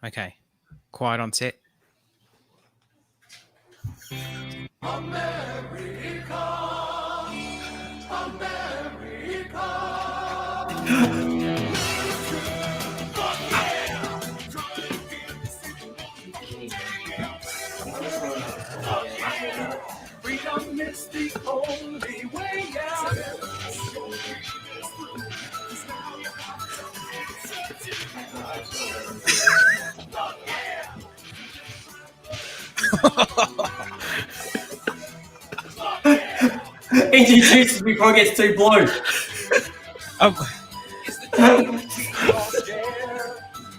Okay. Quiet on set. America, America. Freedom is the only way out. Introduce before it gets too blue. Oh,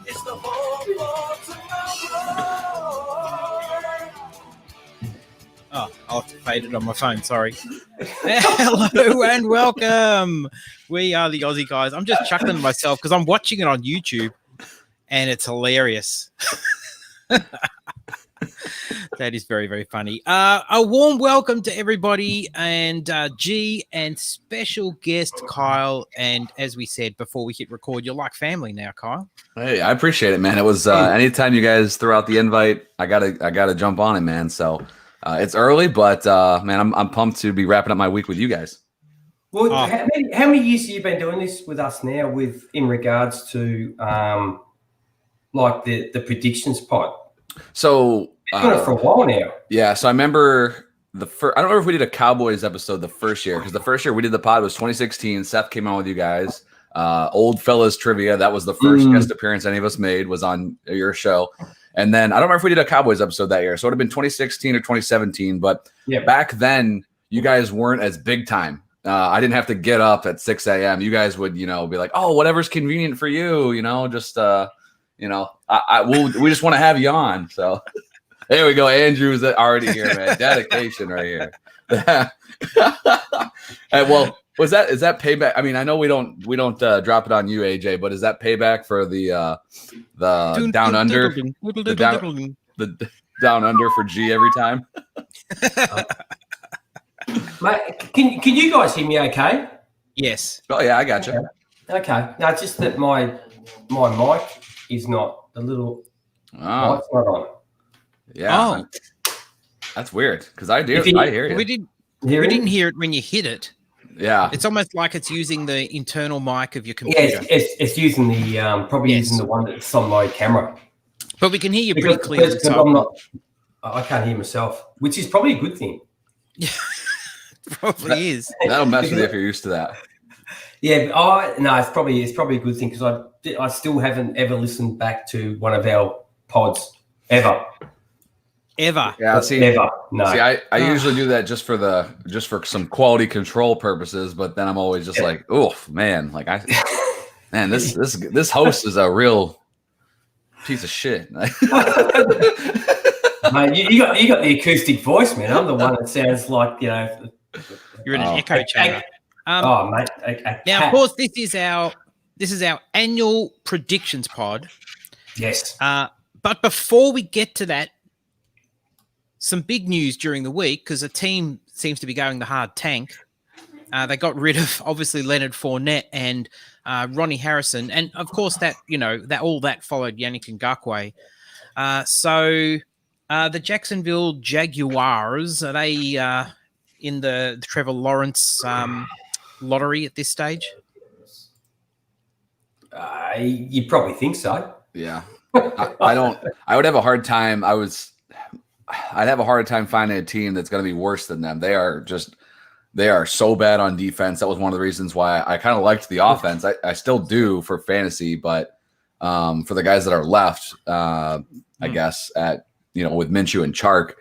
It's the hope for tomorrow. I'll have to fade it on my phone. Sorry. Hello and welcome. We are the Aussie guys. I'm just chuckling to myself because I'm watching it on YouTube and it's hilarious. That is very, very funny. A warm welcome to everybody and G and special guest Kyle. And as we said before we hit record, you're like family now, Kyle. Hey, I appreciate it, man. It was anytime you guys throw out the invite, I gotta jump on it, man. So it's early, but man, I'm pumped to be wrapping up my week with you guys. Well, how many years have you been doing this with us now? In regards to like the predictions pod. So You've done it for a while now. Yeah, so I remember I don't remember if we did a Cowboys episode the first year, because the first year we did the pod was 2016. Seth came on with you guys. Old Fellas Trivia, that was the first guest appearance any of us made, was on your show. And then I don't remember if we did a Cowboys episode that year, so it would have been 2016 or 2017. But back then, you guys weren't as big time. I didn't have to get up at 6 a.m. You guys would, be like, oh, whatever's convenient for you, just we just want to have you on. So there we go. Andrew's already here, man. Dedication right here. Well, is that payback? I mean, I know we don't drop it on you, AJ, but is that payback for the down under, the down under for G every time? Mate, can you guys hear me okay? Yes. Oh yeah, I got you. Okay. No, it's just that my mic is not the little mic's not on. Yeah. Oh. That's weird because I hear you. We didn't hear it when you hit it. Yeah. It's almost like it's using the internal mic of your computer. Yeah, it's using the using the one that's on my camera. But we can hear you pretty clearly. I can't hear myself, which is probably a good thing. Yeah, probably is. That'll mess with you if you're used to that. Yeah, no, it's probably a good thing because I still haven't ever listened back to one of our pods ever. Ever. Yeah, see, never. No. See, I usually do that just for some quality control purposes, but then I'm always just like, oof, man, this host is a real piece of shit. Mate, you got the acoustic voice, man. I'm the one that sounds like you're in an echo chamber. Mate. Now, of course, this is our annual predictions pod. Yes. But before we get to that, some big news during the week because a team seems to be going the hard tank. They got rid of obviously Leonard Fournette and Ronnie Harrison, and of course that followed Yannick Ngakoue. So the Jacksonville Jaguars, are they in the Trevor Lawrence lottery at this stage? You probably think so. Yeah. I would have a hard time. I'd have a hard time finding a team that's going to be worse than them. They are so bad on defense. That was one of the reasons why I kind of liked the offense. I still do for fantasy, but for the guys that are left, I guess with Minshew and Chark.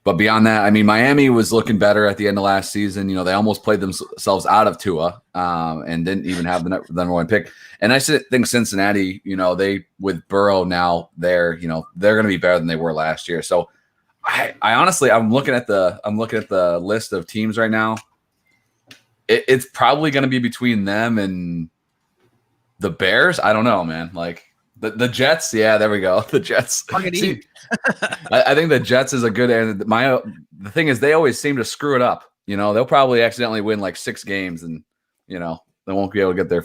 But beyond that, I mean, Miami was looking better at the end of last season. They almost played themselves out of Tua and didn't even have the number one pick. And I think Cincinnati, they with Burrow now, they're going to be better than they were last year. So I honestly, I'm looking at the list of teams right now. It's probably going to be between them and the Bears. I don't know, man. Like the Jets. Yeah, there we go. The Jets. See, I think the Jets is a good. And the thing is, they always seem to screw it up. They'll probably accidentally win like 6 games, and they won't be able to get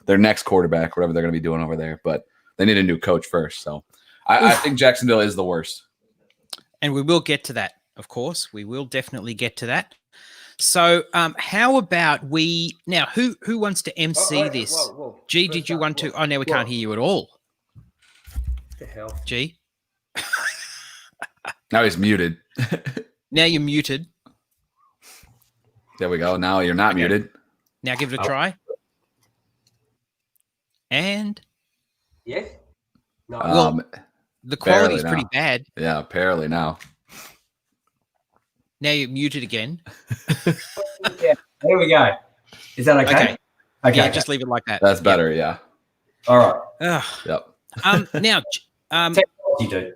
their next quarterback, whatever they're going to be doing over there. But they need a new coach first. So I think Jacksonville is the worst. And we will get to that, of course. We will definitely get to that. So how about we now? Who wants to MC this? Whoa. G, did you want to? Oh, now we can't hear you at all. What the hell? G, Now he's muted. now you're muted. There we go. Now you're not muted. Now give it a try. And Yes. No. Well, the quality is barely pretty now. bad. Yeah, apparently now. Now you're muted again. Yeah, there we go. Is that okay? Okay. Yeah, just leave it like that. That's better. Yeah. All right. Ugh. Yep. Now, Technology, dude.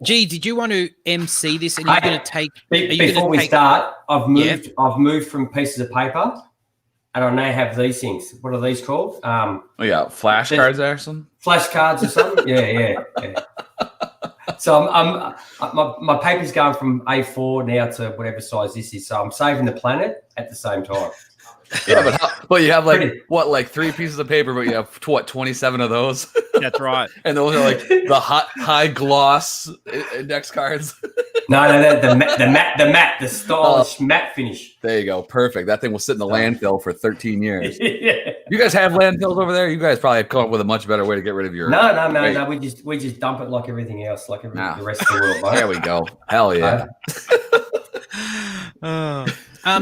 G, did you want to MC this? And you're going to take? Are you Before gonna we take- start, I've moved from pieces of paper, and I now have these things. What are these called? Oh, yeah. Flashcards there, some. Flashcards or something? Yeah. So my paper's going from A4 now to whatever size this is. So I'm saving the planet at the same time. Yeah, but you have like Pretty. like 3 pieces of paper, but you have 27 of those, That's right. and those are like the high gloss index cards. No, the matte, the stylish matte finish. There you go, perfect. That thing will sit in the landfill for 13 years. Yeah. You guys have landfills over there? You guys probably have come up with a much better way to get rid of your. No. We just dump it like everything else, like Nah. the rest of the world. Mate. There we go. Hell yeah.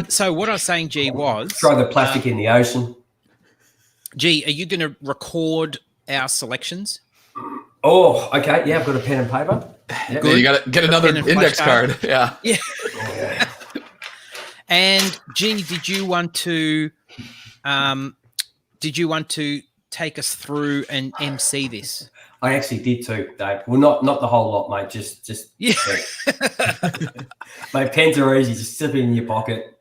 So what I was saying, G, was Throw the plastic in the ocean. G, are you going to record our selections? Oh, okay. Yeah, I've got a pen and paper. Yeah, you got to get another Pen and index flashcard. card. Yeah. Yeah. And G, did you want to take us through and MC this? I actually did too, Dave. Well, not the whole lot, mate. Just Yeah. Mate, pens are easy. Just slip it in your pocket.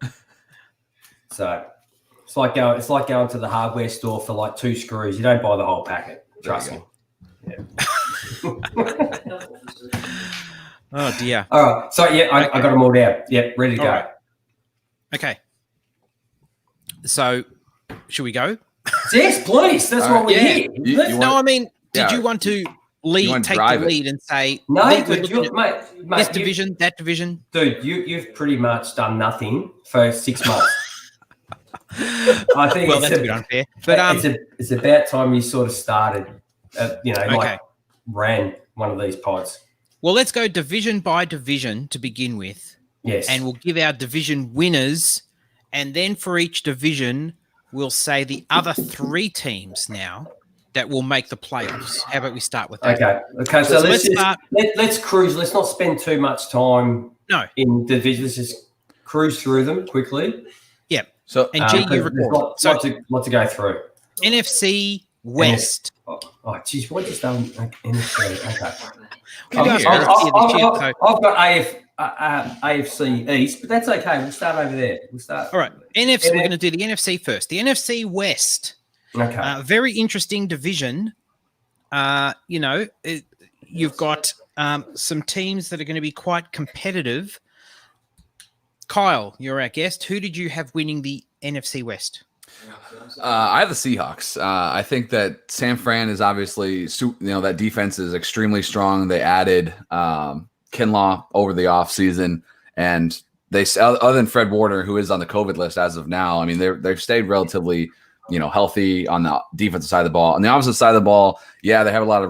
So it's like going to the hardware store for like 2 screws. You don't buy the whole packet. Trust me. Oh dear. All right. So yeah, I got them all down. Yep, ready to All go. right. Okay. So should we go? Yes, please. That's All what we're right. here. You Let's- want- No, I mean, did yeah. you want to You lead, want to take the drive it. lead and say, no, "Lead, we're dude, looking at mate, this you- division, that division? Dude, you've pretty much done nothing for 6 months. I think Well, that's a bit unfair. But it's about time you sort of started, Okay. like ran one of these pods. well, let's go division by division to begin with, Yes. and we'll give our division winners, and then for each division, we'll say the other 3 teams now that will make the playoffs. How about we start with that? Okay. So let's let's start- let's cruise. Let's not spend too much time No. in divisions. Let's just cruise through them quickly. So And G, you There's record. So lot to go through. NFC West. Oh, geez, what just done? NFC. Okay. You guys I've- are here this year, so- I've got AFC East, but that's okay. We'll start over there. We'll start. All right, NFC. We're going to do the NFC first. The NFC West. Okay. Very interesting division. You've got some teams that are going to be quite competitive. Kyle, you're our guest. Who did you have winning the NFC West? I have the Seahawks. I think that San Fran is obviously, that defense is extremely strong. They added Kinlaw over the offseason, and they, other than Fred Warner, who is on the COVID list as of now, I mean, they've stayed relatively, healthy on the defensive side of the ball. On the opposite side of the ball, yeah, they have a lot of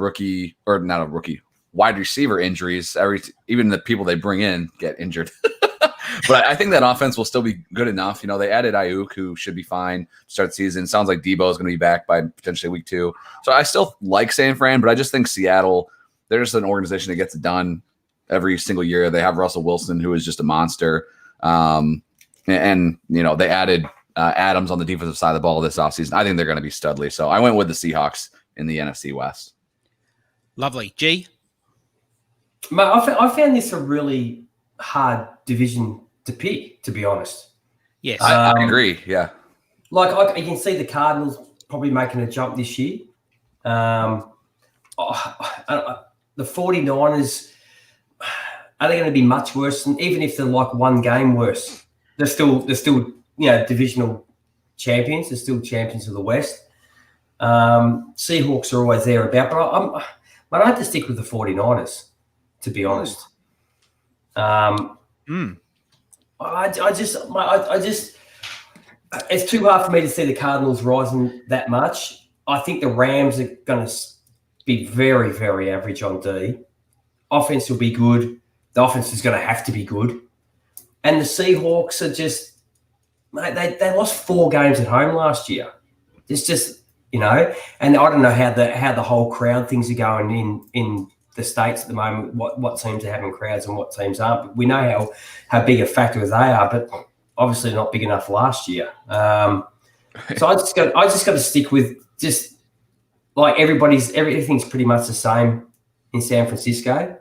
wide receiver injuries. Even the people they bring in get injured. But I think that offense will still be good enough. They added Ayuk, who should be fine to start the season. Sounds like Debo is going to be back by potentially week 2. So I still like San Fran, but I just think Seattle, they're just an organization that gets it done every single year. They have Russell Wilson, who is just a monster. And they added Adams on the defensive side of the ball this offseason. I think they're going to be studly. So I went with the Seahawks in the NFC West. Lovely. G? Mate, I found this a really hard division to pick, to be honest. Yes. I agree. Yeah. You can see the Cardinals probably making a jump this year. The 49ers, are they going to be much worse? And even if they're like one game worse, they're still divisional champions. They're still champions of the West. Seahawks are always there about, but I have to stick with the 49ers, to be honest. I just, it's too hard for me to see the Cardinals rising that much. I think the Rams are going to be very, very average on D. Offense will be good. The offense is going to have to be good. And the Seahawks are just, mate, they lost 4 games at home last year. It's just, and I don't know how the whole crowd things are going in the States at the moment, what teams are having crowds and what teams aren't. But we know how big a factor they are, but obviously not big enough last year. So I just got to stick with just like everything's pretty much the same in San Francisco.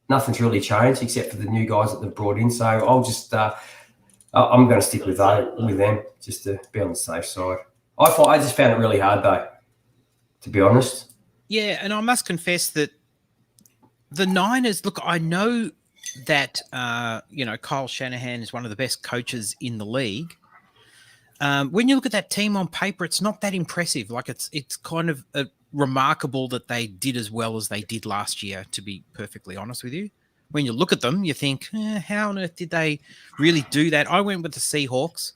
Nothing's really changed except for the new guys that they've brought in. So I'll just I'm going to stick with them just to be on the safe side. I just found it really hard though, to be honest. Yeah, and I must confess that the Niners, look, I know that Kyle Shanahan is one of the best coaches in the league. When you look at that team on paper, it's not that impressive. Like it's kind of remarkable that they did as well as they did last year, to be perfectly honest with you. When you look at them, you think, how on earth did they really do that? I went with the Seahawks.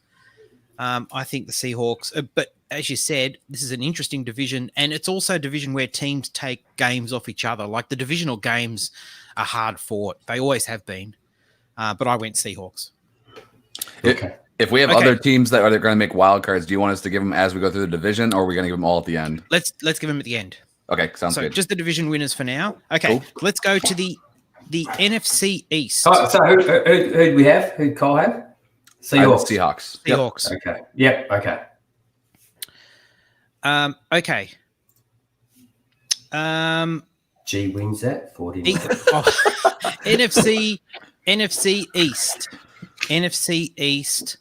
I think the Seahawks, but as you said, this is an interesting division, and it's also a division where teams take games off each other. Like the divisional games are hard fought. They always have been. But I went Seahawks. Okay. If we have other teams that are going to make wild cards, do you want us to give them as we go through the division, or are we going to give them all at the end? Let's give them at the end. Okay, sounds good. So just the division winners for now. Okay, cool. Let's go to the NFC East. Oh, so who do we have? Who did Kyle have? Seahawks. Seahawks. Yep. Okay. Yep. Okay. Okay. G wins that 40. NFC East. NFC East.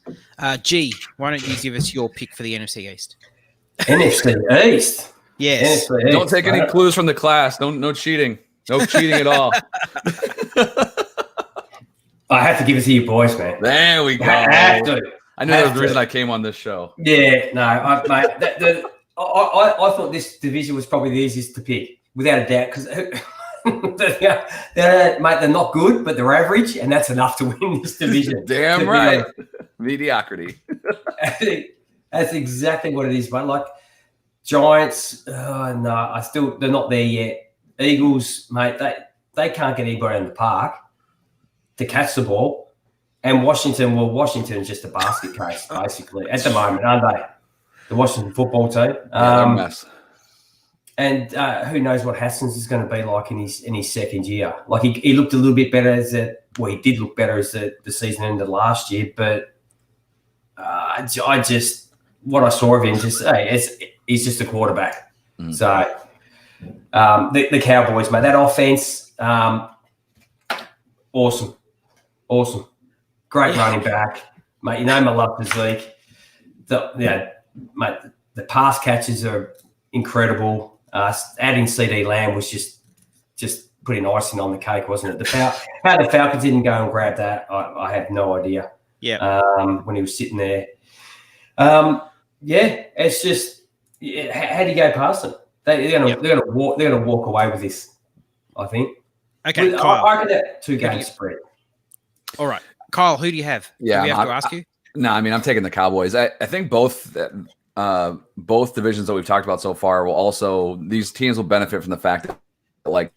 G, why don't you give us your pick for the NFC East? NFC East. Yes. NFC East. Don't take any clues from the class. No cheating. No cheating at all. I have to give it to you boys, man. There we go. I have to. I knew that was the reason I came on this show. Yeah, no, mate. I thought this division was probably the easiest to pick, without a doubt, because they're not good, but they're average, and that's enough to win this division. Damn right. Mediocrity. That's exactly what it is, but like Giants, no, they're not there yet. Eagles, mate, they can't get anybody in the park to catch the ball. And Washington's just a basket case, basically, at the moment, aren't they? The Washington football team. They're a mess. And who knows what Haskins is going to be like in his second year. Like he looked a little bit better he did look better as the season ended last year. But I just what I saw of him, he's just a quarterback. Mm. So the Cowboys, mate, that offense, awesome, great running back, mate. You know my love physique. Mate, the pass catches are incredible. Adding CD Lamb was just putting icing on the cake, wasn't it? How the Falcons didn't go and grab that, I have no idea. Yeah. When he was sitting there. It's just how do you go past them? They're gonna walk away with this, I think. Okay, Kyle. I reckon that 2 game spread. All right, Kyle. Who do you have? Yeah, do we have to ask you? No, I mean I'm taking the Cowboys. I think both divisions that we've talked about so far these teams will benefit from the fact that like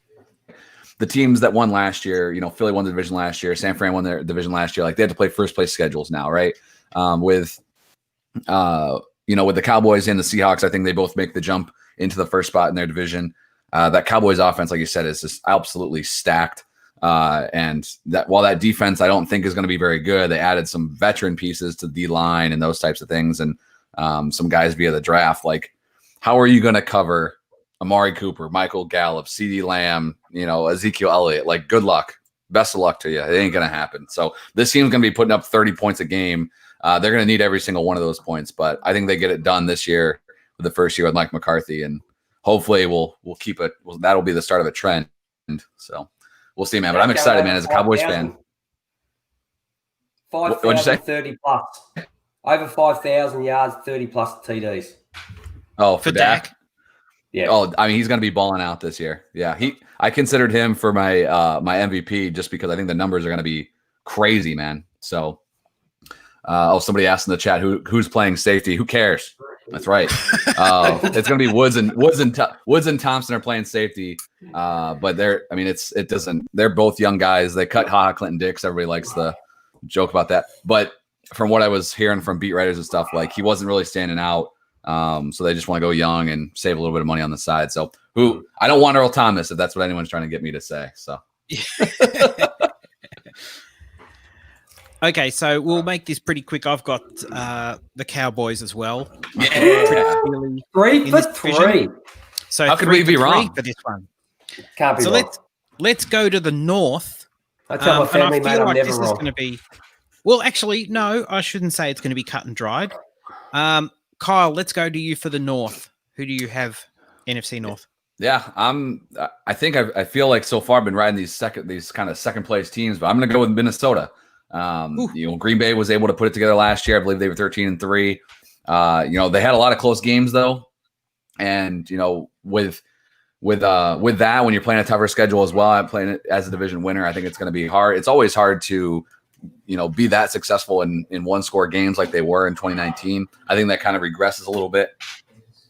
the teams that won last year, Philly won the division last year, San Fran won their division last year. Like they have to play first place schedules now, right? With the Cowboys and the Seahawks, I think they both make the jump into the first spot in their division. That Cowboys offense, like you said, is just absolutely stacked. And that while that defense I don't think is going to be very good, they added some veteran pieces to the line and those types of things, and some guys via the draft. Like, how are you going to cover Amari Cooper, Michael Gallup, CD Lamb, Ezekiel Elliott? Like, good luck. Best of luck to you. It ain't going to happen. So this team's going to be putting up 30 points a game. They're going to need every single one of those points, but I think they get it done this year with the first year with Mike McCarthy, and hopefully we'll keep it. That'll be the start of a trend. So we'll see, man. But I'm excited, man, as a Cowboys fan. What'd you say? 30 plus. Over 5,000 yards, 30 plus TDs. Oh, for Dak. Yeah. Oh, I mean, he's going to be balling out this year. Yeah, I considered him for my my MVP just because I think the numbers are going to be crazy, man. So, somebody asked in the chat who's playing safety. Who cares? That's right. It's going to be Woods and Thompson are playing safety. But they're both young guys. They cut Clinton Dix. Everybody likes the joke about that. But from what I was hearing from beat writers and stuff, like he wasn't really standing out. So they just want to go young and save a little bit of money on the side. So I don't want Earl Thomas if that's what anyone's trying to get me to say. So Okay, so we'll make this pretty quick. I've got the Cowboys as well. yeah. 3 for 3. So How could 3 we be for 3 wrong? for this one? Can't be So wrong. let's go to the north. I tell my And family, I mate, feel I'm like never this is wrong. going to be. Well, actually, no, I shouldn't say it's going to be cut and dried. Kyle, let's go to you for the north. Who do you have NFC North? Yeah, I think I feel like so far I've been riding these kind of second place teams, but I'm going to go with Minnesota. Green Bay was able to put it together last year. I believe they were 13-3. They had a lot of close games though, and with that, when you're playing a tougher schedule as well, I'm playing it as a division winner. I think it's going to be hard. It's always hard to be that successful in one score games like they were in 2019. I think that kind of regresses a little bit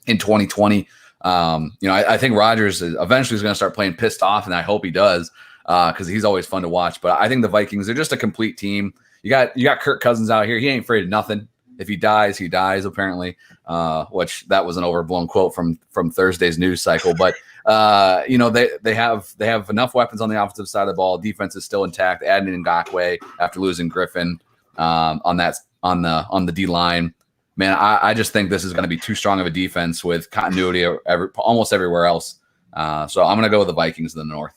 in 2020. I think Rodgers eventually is going to start playing pissed off, and I hope he does because he's always fun to watch. But I think the Vikings are just a complete team. You got Kirk Cousins out here. He ain't afraid of nothing. If he dies, he dies. Apparently, which that was an overblown quote from Thursday's news cycle. But they have enough weapons on the offensive side of the ball. Defense is still intact. Adding in Ngakoue after losing Griffin on the D line. Man, I just think this is going to be too strong of a defense with continuity almost everywhere else. So I'm going to go with the Vikings in the north.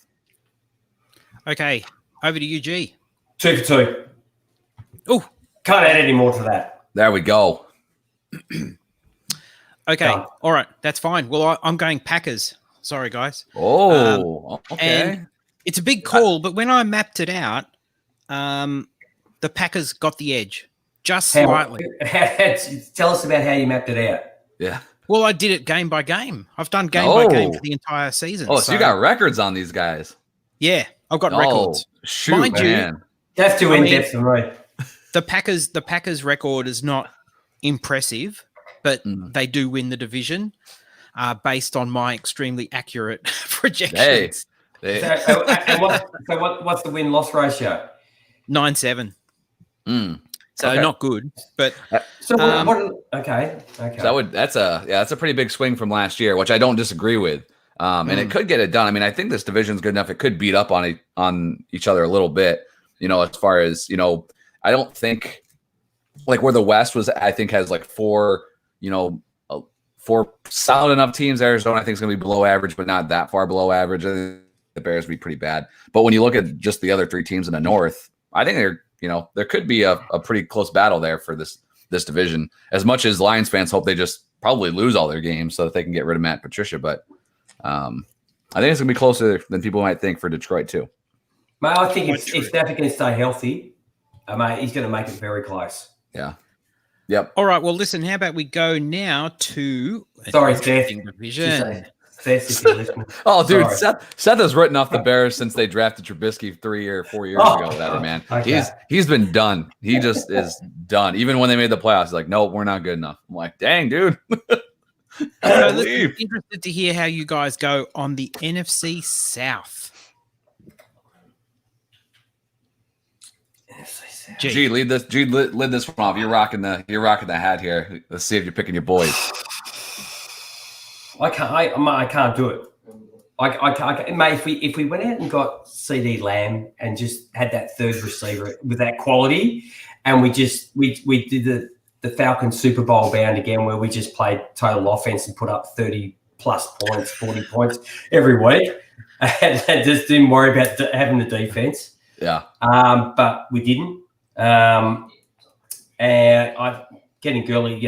Okay, over to you, G. 2 for 2. Oh, Can't add any more to that. There we go. okay, Done. all right, that's fine. Well, I'm going Packers. Sorry, guys. Oh, okay. And it's a big call, but when I mapped it out, the Packers got the edge just slightly. Tell us about how you mapped it out. Yeah. Well, I did it game by game. I've done game by game for the entire season. Oh, so you got records on these guys. Yeah, I've got records. Shoot, Mind you, man. That's too I in mean- depth for me. The Packers record is not impressive, but they do win the division based on my extremely accurate projections. What's the win-loss ratio? 9-7. So Okay. not good, but So okay. So that's a pretty big swing from last year, which I don't disagree with. And it could get it done. I mean, I think this division's good enough. It could beat up on each other a little bit, as far as, I don't think like where the West was, I think has like four solid enough teams. Arizona, I think is going to be below average, but not that far below average. I think the Bears would be pretty bad. But when you look at just the other three teams in the North, I think there could be a pretty close battle there for this division. As much as Lions fans hope they just probably lose all their games so that they can get rid of Matt Patricia, but I think it's going to be closer than people might think for Detroit too. Mate, I think if Stafford can stay healthy, mate, he's going to make it very close. Yeah. Yep. all right. Well, listen. How about we go now to Sorry, Steph. division? Steph, if you're listening. Oh, dude, Sorry. Seth has written off the Bears since they drafted Trubisky 3 or 4 years ago. Whatever, man. Okay. He's been done. He just is done. Even when they made the playoffs, he's like, no, we're not good enough. I'm like, dang, dude. So I listen, believe. interested to hear how you guys go on the NFC South. Gee. Gee, lead this one off. You're rocking the hat here. Let's see if you're picking your boys. I can't do it. I can't, mate. If we went out and got CD Lamb and just had that third receiver with that quality, and we did the Falcons Super Bowl bound again, where we just played total offense and put up 30 plus points, 40 points every week, and just didn't worry about having the defense. Yeah. But we didn't. And getting Gurley,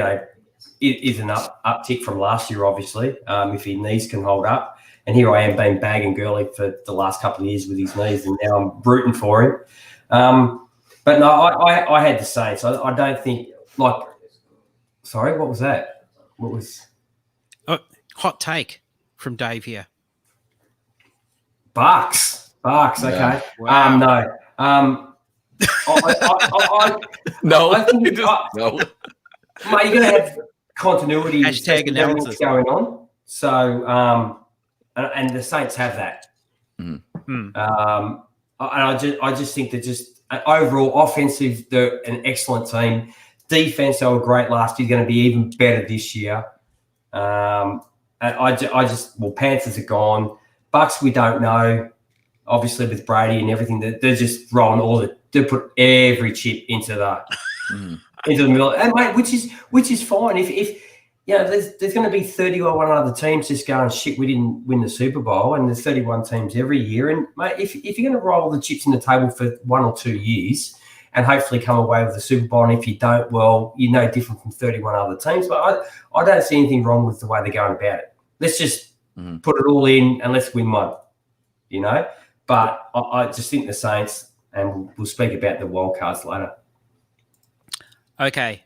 is an uptick from last year, obviously, if his knees can hold up. And here I am being bagging Gurley for the last couple of years with his knees, and now I'm rooting for him. But no, I had the Saints. I don't think, sorry, what was that? What was... Oh, hot take from Dave here. Bucks. Okay. Yeah. Wow. No. No, I think no. mate, you're going to have continuity. Hashtag especially with everything analysis. that's going on. So, and the Saints have that. Hmm. And I just think that just overall offensive, they're an excellent team. Defense, they were great last year. Going to be even better this year. And Panthers are gone. Bucks, we don't know. Obviously, with Brady and everything, they're just throwing they put every chip into the middle, and mate, which is fine. If there's going to be 31 other teams just going, shit, we didn't win the Super Bowl, and there's 31 teams every year. And mate, if you're going to roll the chips in the table for 1 or 2 years and hopefully come away with the Super Bowl, and if you don't, well, you're no different from 31 other teams. But I don't see anything wrong with the way they're going about it. Let's just put it all in and let's win one, But I just think the Saints, and we'll speak about the wild cards later. Okay.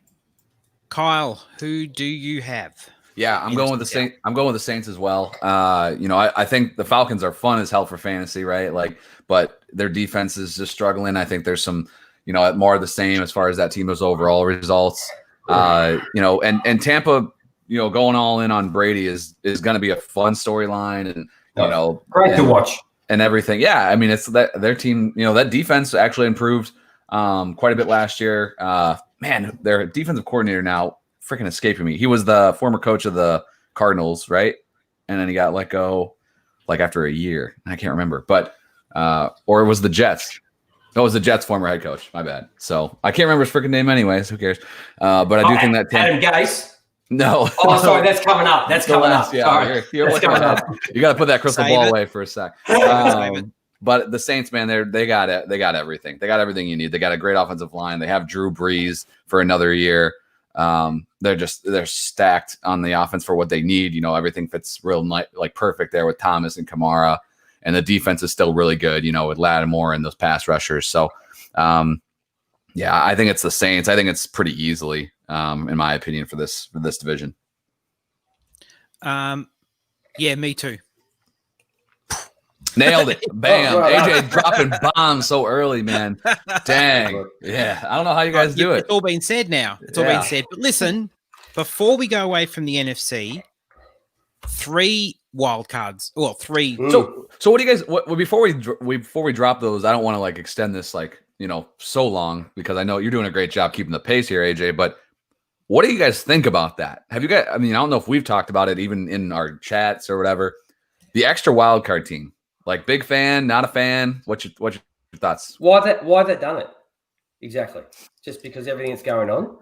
Kyle, who do you have? Yeah, I'm going with the Saints. I'm going with the Saints as well. I think the Falcons are fun as hell for fantasy, right? But their defense is just struggling. I think there's some, more of the same as far as that team's overall results. And Tampa, going all in on Brady is going to be a fun storyline, and great to watch and everything. Yeah, I mean, it's that their team. That defense actually improved quite a bit last year. Man, their defensive coordinator now freaking escaping me. He was the former coach of the Cardinals, right? And then he got let go after a year. I can't remember, but or it was the Jets. No, it was the Jets' former head coach. My bad. So I can't remember his freaking name anyways. Who cares? But I do think that Adam Gase. No. Oh, sorry, that's coming up. That's coming up. Yeah, sorry. That's coming up. You got to put that crystal Save ball it. away for a sec. But the Saints, man, they got it. They got everything. They got everything you need. They got a great offensive line. They have Drew Brees for another year. They're stacked on the offense for what they need. Everything fits real perfect there with Thomas and Kamara, and the defense is still really good. With Lattimore and those pass rushers. So, I think it's the Saints. I think it's pretty easily, in my opinion, for this division. Yeah, me too. Nailed it. Bam. AJ dropping bombs so early, man. Dang. Yeah. I don't know how you guys do it. It's all been said now. It's all been said. But listen, before we go away from the NFC, 3 wild cards. Well, 3. So what do you guys? Before we drop those, I don't want to extend this so long, because I know you're doing a great job keeping the pace here, AJ. But what do you guys think about that? Have you guys? I mean, I don't know if we've talked about it even in our chats or whatever. The extra wild card team. Big fan, not a fan. What's your thoughts? Why have they done it? Exactly. Just because everything that's going on?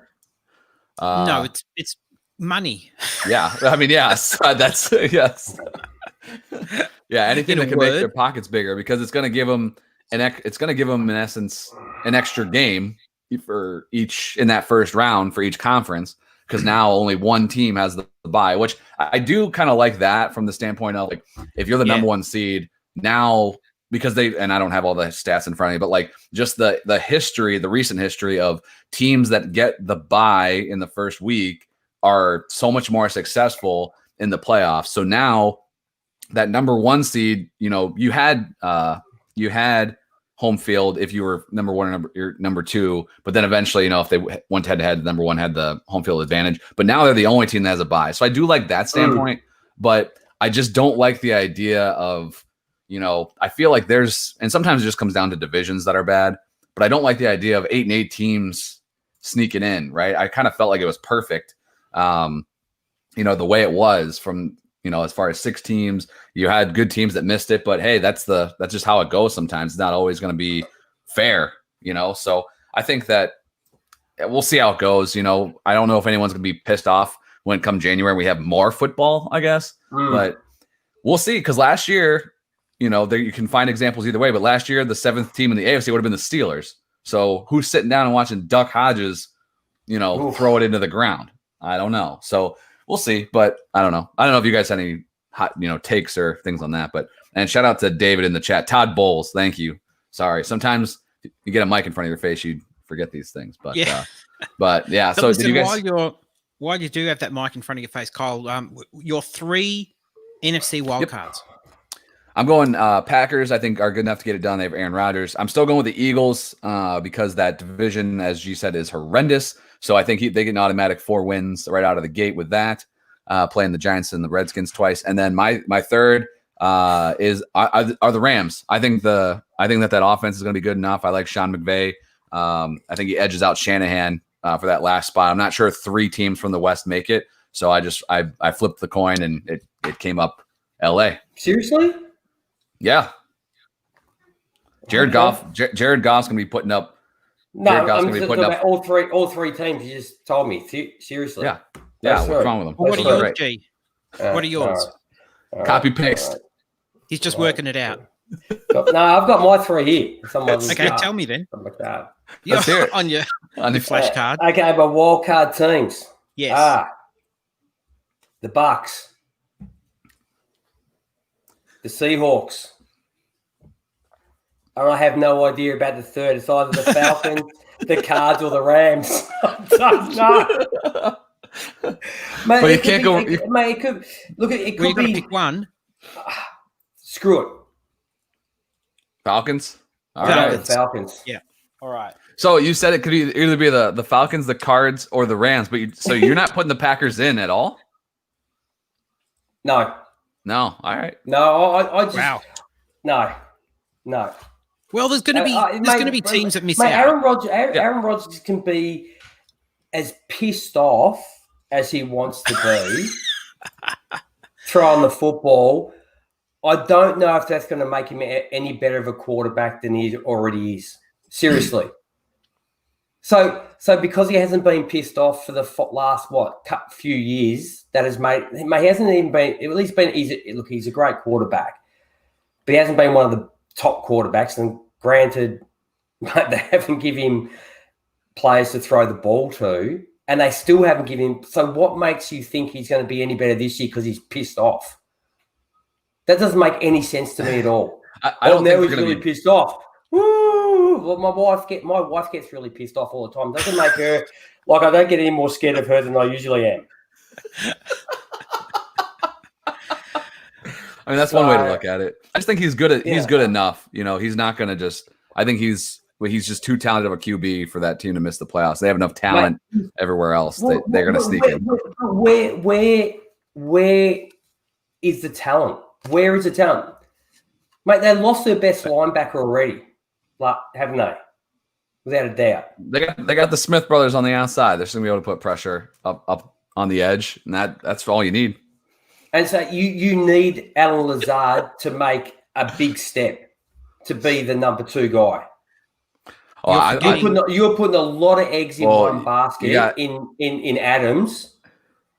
No, it's money. Yeah. I mean, yes. That's yes. Yeah, anything that can make their pockets bigger, because it's going to give them in essence an extra game for each in that first round for each conference, because now only one team has the bye, which I do kind of like that from the standpoint of if you're the number 1 seed. Now, because and I don't have all the stats in front of me, but just the recent history of teams that get the bye in the first week are so much more successful in the playoffs. So now that number 1 seed, you had home field if you were number 1 or number 2, but then eventually, if they went head to head, number 1 had the home field advantage. But now they're the only team that has a bye. So I do like that standpoint, but I just don't like the idea of, I feel like and sometimes it just comes down to divisions that are bad, but I don't like the idea of 8 and 8 teams sneaking in, right? I kind of felt like it was perfect. The way it was from, as far as 6 teams, you had good teams that missed it, but hey, that's just how it goes. Sometimes it's not always going to be fair, So I think that we'll see how it goes. I don't know if anyone's going to be pissed off when come January we have more football, I guess, but we'll see. Cause last year, there you can find examples either way, but last year the 7th team in the AFC would have been the Steelers. So who's sitting down and watching Duck Hodges, throw it into the ground? I don't know. So we'll see, but I don't know. I don't know if you guys had any hot, takes or things on that, and shout out to David in the chat. Todd Bowles. Thank you. Sorry. Sometimes you get a mic in front of your face, you forget these things, but yeah. So did you guys? while you do have that mic in front of your face, Kyle, your 3 NFC wildcards. I'm going Packers. I think are good enough to get it done. They have Aaron Rodgers. I'm still going with the Eagles because that division, as G said, is horrendous. So I think they get an automatic 4 wins right out of the gate with that. Playing the Giants and the Redskins twice, and then my third are the Rams. I think that offense is going to be good enough. I like Sean McVay. I think he edges out Shanahan for that last spot. I'm not sure 3 teams from the West make it, so I flipped the coin and it came up L.A. Seriously? Yeah. Jared Goff's gonna be putting up. No, Jared Goff's I'm gonna be just putting talking up. about all three teams you just told me. Seriously? Yeah. That's What's right. wrong with him? Well, what are That's yours, right. G? What are yours? All right. Copy paste. All right. He's just working it out. No, I've got my 3 here. Okay, tell me then. Let's hear it. On your On the flashcard. Okay, my wild card teams. Yes. The Bucks, the Seahawks. And I have no idea about the third. It's either the Falcons, the Cards, or the Rams. I don't know. Mate, But you it could can't be- go- It, mate, it could look. It Well, could you've got to be. pick one. Screw it. Falcons. All Go right. with the Falcons. All right. So you said it could either be the Falcons, the Cards, or the Rams, but you're not putting the Packers in at all? No, No. All right. no. I just Wow. no. Well, there's going to be teams that miss mate, out. Aaron Rodgers can be as pissed off as he wants to be throwing the football. I don't know if that's going to make him any better of a quarterback than he already is. Seriously. So because he hasn't been pissed off for the last few years, that has made he hasn't even been at least been. He's a great quarterback, but he hasn't been one of the top quarterbacks. And granted, they haven't given him players to throw the ball to, and they still haven't given him. So what makes you think he's going to be any better this year because he's pissed off? That doesn't make any sense to me at all. I don't now think he's they're going really to be. pissed off. Woo! Well, my wife gets really pissed off all the time. Doesn't make her like I don't get any more scared of her than I usually am. I mean, that's one way to look at it. I just think he's good he's good enough. You know, he's not going to just. I think he's just too talented of a QB for that team to miss the playoffs. They have enough talent everywhere else. They're going to sneak in. Where is the talent? Where is the talent? Mate, they lost their best linebacker already. Like, haven't they? Without a doubt. They got the Smith brothers on the outside. They're just going to be able to put pressure up on the edge, and that's all you need. And so you need Alan Lazard to make a big step to be the number 2 guy. Oh, You're putting a lot of eggs in one basket got- in Adams.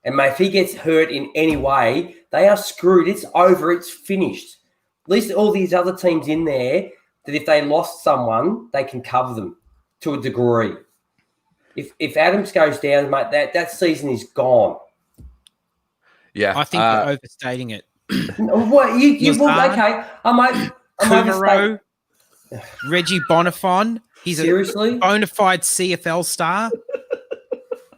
And mate, if he gets hurt in any way, they are screwed. It's over. It's finished. At least all these other teams in there that if they lost someone, they can cover them to a degree. If Adams goes down, mate, that season is gone. yeah. I think you're overstating it. What you Lazard, okay? I'm Kumaro, Reggie Bonifon. He's Seriously? a bona fide CFL star.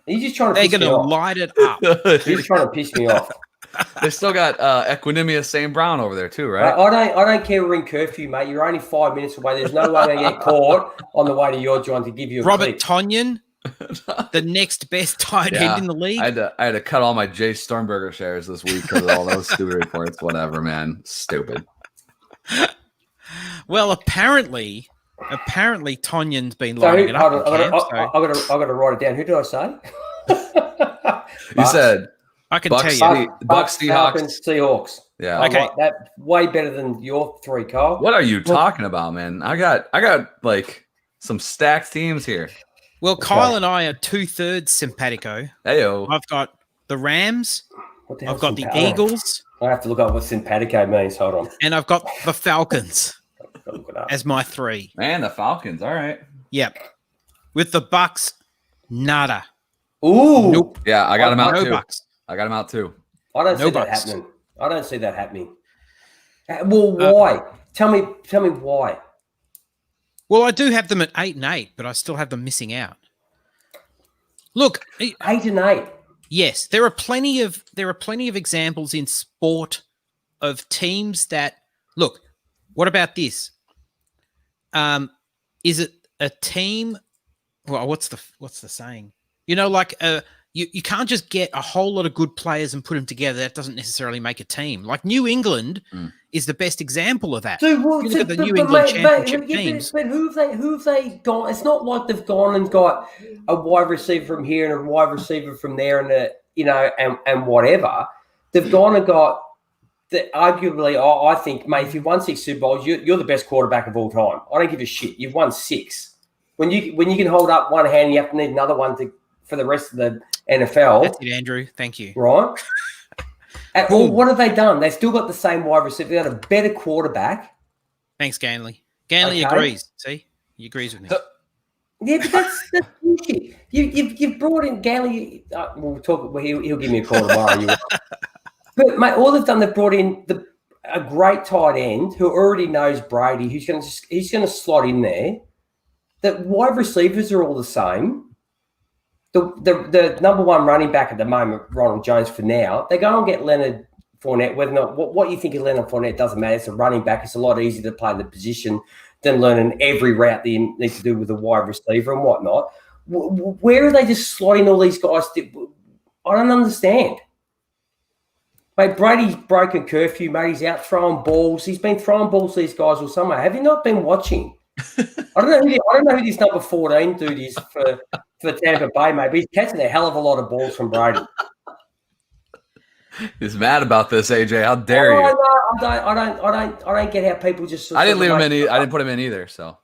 You're just trying to They're piss going me to off. light it up. You're just trying to piss me off. They still got Equinemius St. Brown over there too, right? I don't care we're in curfew, mate. You're only 5 minutes away. There's no way I'm going to get caught on the way to your joint to give you a Robert clip. Tonyan, the next best tight Yeah, end in the league. I had to cut all my Jay Stormberger shares this week because of all those stupid reports. Whatever, man. Stupid. Well, apparently Tonyan's been So lining who, it hold up. on, in camp, so I got to write it down. Who did I say? You said I can Bucks, tell you. Bucks, Seahawks. Falcons, Seahawks. Yeah. I Okay. like that way better than your 3, Carl. What are you talking about, man? I got like some stacked teams here. Well, Kyle and I are 2/3 simpatico. Heyo. I've got the Rams, What the I've hell's got the simpatico? Eagles, I have to look up what simpatico means. Hold on. and I've got the Falcons Gotta look it up. as my 3. Man, the Falcons. All right. Yep. With the Bucks, nada. Ooh. Nope. Yeah, I got them out No too. Bucks. I got them out too. I don't No see that Bucks. happening. I don't see that happening. Well, why? Tell me why. Well, I do have them at 8-8, but I still have them missing out. Look, 8-8. Yes, there are plenty of examples in sport of teams that look. What about this? Is it a team? Well, what's the saying? Like you can't just get a whole lot of good players and put them together. That doesn't necessarily make a team. Like New England is the best example of that. Dude, well, You look at the New England championship teams. But who have they gone? It's not like they've gone and got a wide receiver from here and a wide receiver from there, and whatever. They've gone and got. Arguably, I think, mate, if you've won 6 Super Bowls, you're the best quarterback of all time. I don't give a shit. You've won 6. When you can hold up one hand, you have to need another one for the rest of the NFL. That's it, Andrew. Thank you. Right? What have they done? They've still got the same wide receiver. They've got a better quarterback. Talks Ganley. Ganley agrees. See? He agrees with me. Yeah, but that's bullshit. You've brought in Ganley. We'll talk. He'll give me a call tomorrow. But, mate, all they've done, they've brought in a great tight end who already knows Brady, he's going to slot in there. The wide receivers are all the same. The number one running back at the moment, Ronald Jones, for now, they go and get Leonard Fournette. Whether or not what you think of Leonard Fournette doesn't matter. It's a running back. It's a lot easier to play the position than learning every route that you need to do with a wide receiver and whatnot. Where are they just slotting all these guys? I don't understand. Mate, Brady's broken curfew, mate. He's out throwing balls. He's been throwing balls to these guys all summer. Have you not been watching? I don't know who this number 14 dude is for Tampa Bay, mate. But he's catching a hell of a lot of balls from Brady. He's mad about this, AJ. How dare you? I don't get how people just. I didn't leave him in. I didn't put him in either. So.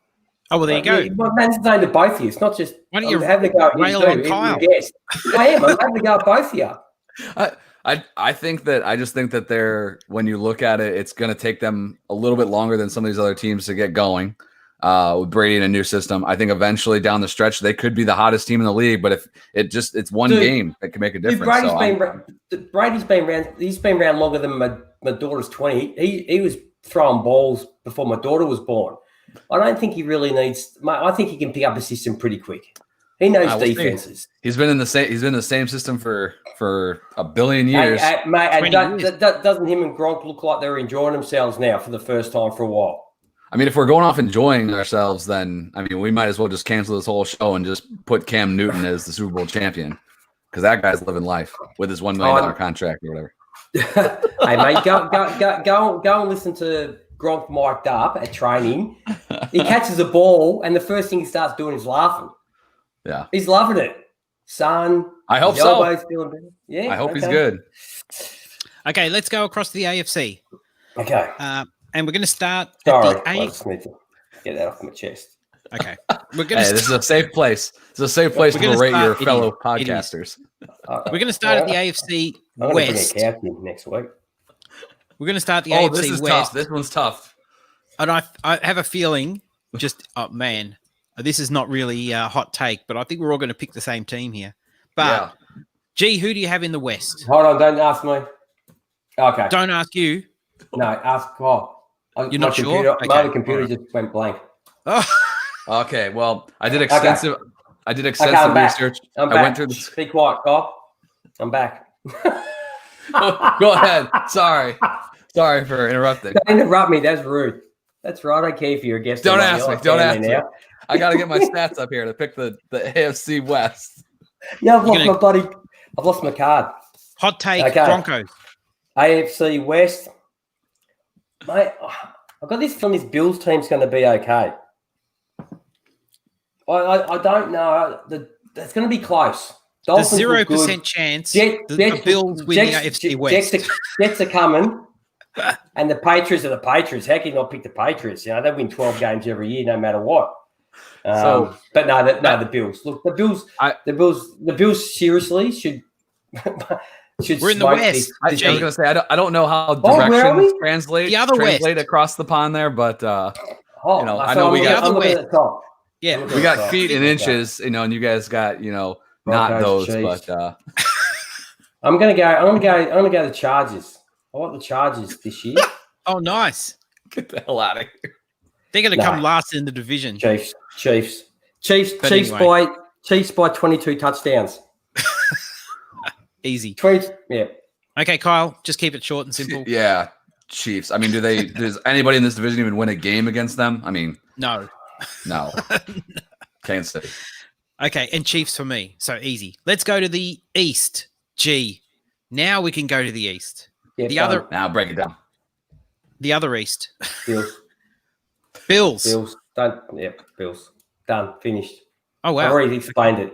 Oh, well, there you go. Well, man's saying to both of you. It's not just. Why don't you having to go rail on Kyle? I am. I'm having to go at both of you. I think that I just think that when you look at it, it's going to take them a little bit longer than some of these other teams to get going with Brady in a new system. I think eventually down the stretch they could be the hottest team in the league, but if it's one game that can make a difference. Brady's been around. He's been around longer than my daughter's 20. He was throwing balls before my daughter was born. I don't think he really needs. I think he can pick up a system pretty quick. He knows defenses. He's been in the same system for a billion years. Mate, doesn't him and Gronk look like they're enjoying themselves now for the first time for a while? I mean, if we're going off enjoying ourselves, then we might as well just cancel this whole show and just put Cam Newton as the Super Bowl champion because that guy's living life with his $1 million contract or whatever. Hey, mate, go and listen to Gronk mic'd up at training. He catches a ball, and the first thing he starts doing is laughing. Yeah, he's loving it, son. I hope so. Feeling better. Yeah, I hope he's good. Okay, let's go across to the AFC. Okay, and we're going to start. Sorry, I just need to get that off my chest. Okay, we're going to. This is a safe place. It's a safe place to rate your fellow podcasters. We're going to start at the AFC West. I'm going to bring a cow next week. We're going to start the AFC this is West. Tough. This one's tough. And I have a feeling. This is not really a hot take, but I think we're all going to pick the same team here. But, G, who do you have in the West? Hold on, don't ask me. Okay. Don't ask you. No, ask Kyle. You're not sure? My computer just went blank. Oh. Okay, well, I did extensive research. I went through this. Be quiet, Kyle. I'm back. Go ahead. Sorry for interrupting. Don't interrupt me. That's rude. That's right. I care if you're a guest. Don't ask me. Don't ask me. I got to get my stats up here to pick the AFC West. Yeah, I've lost my buddy. I've lost my card. Hot take, Broncos. AFC West. Mate, I've got this feeling this Bills team's going to be okay. I don't know. It's going to be close. There's 0% chance the Bills win the AFC West. Jets are coming. And the Patriots are the Patriots. How can you not pick the Patriots? They win 12 games every year, no matter what. But the Bills. Look, the Bills seriously should. We're in the West. I was going to say I don't know how directions translate across the pond there, but I know we got the West. Yeah, we got feet and inches, and you guys got not those, but I'm gonna go the Chargers. I want the Chargers this year. Oh, nice. Get the hell out of here. They're going to come last in the division. Chiefs by 22 touchdowns. Easy. Tweets, yeah. Okay, Kyle, just keep it short and simple. Yeah, Chiefs. I mean, does anybody in this division even win a game against them? I mean, No. no. Kansas City. Okay, and Chiefs for me. So easy. Let's go to the East. G. Now we can go to the East. Yeah, The done. other Now break it down. the other East. Bills. Bills. Bills. Done. Yeah, Bills. Done. Finished. Oh I've wow. already explained it.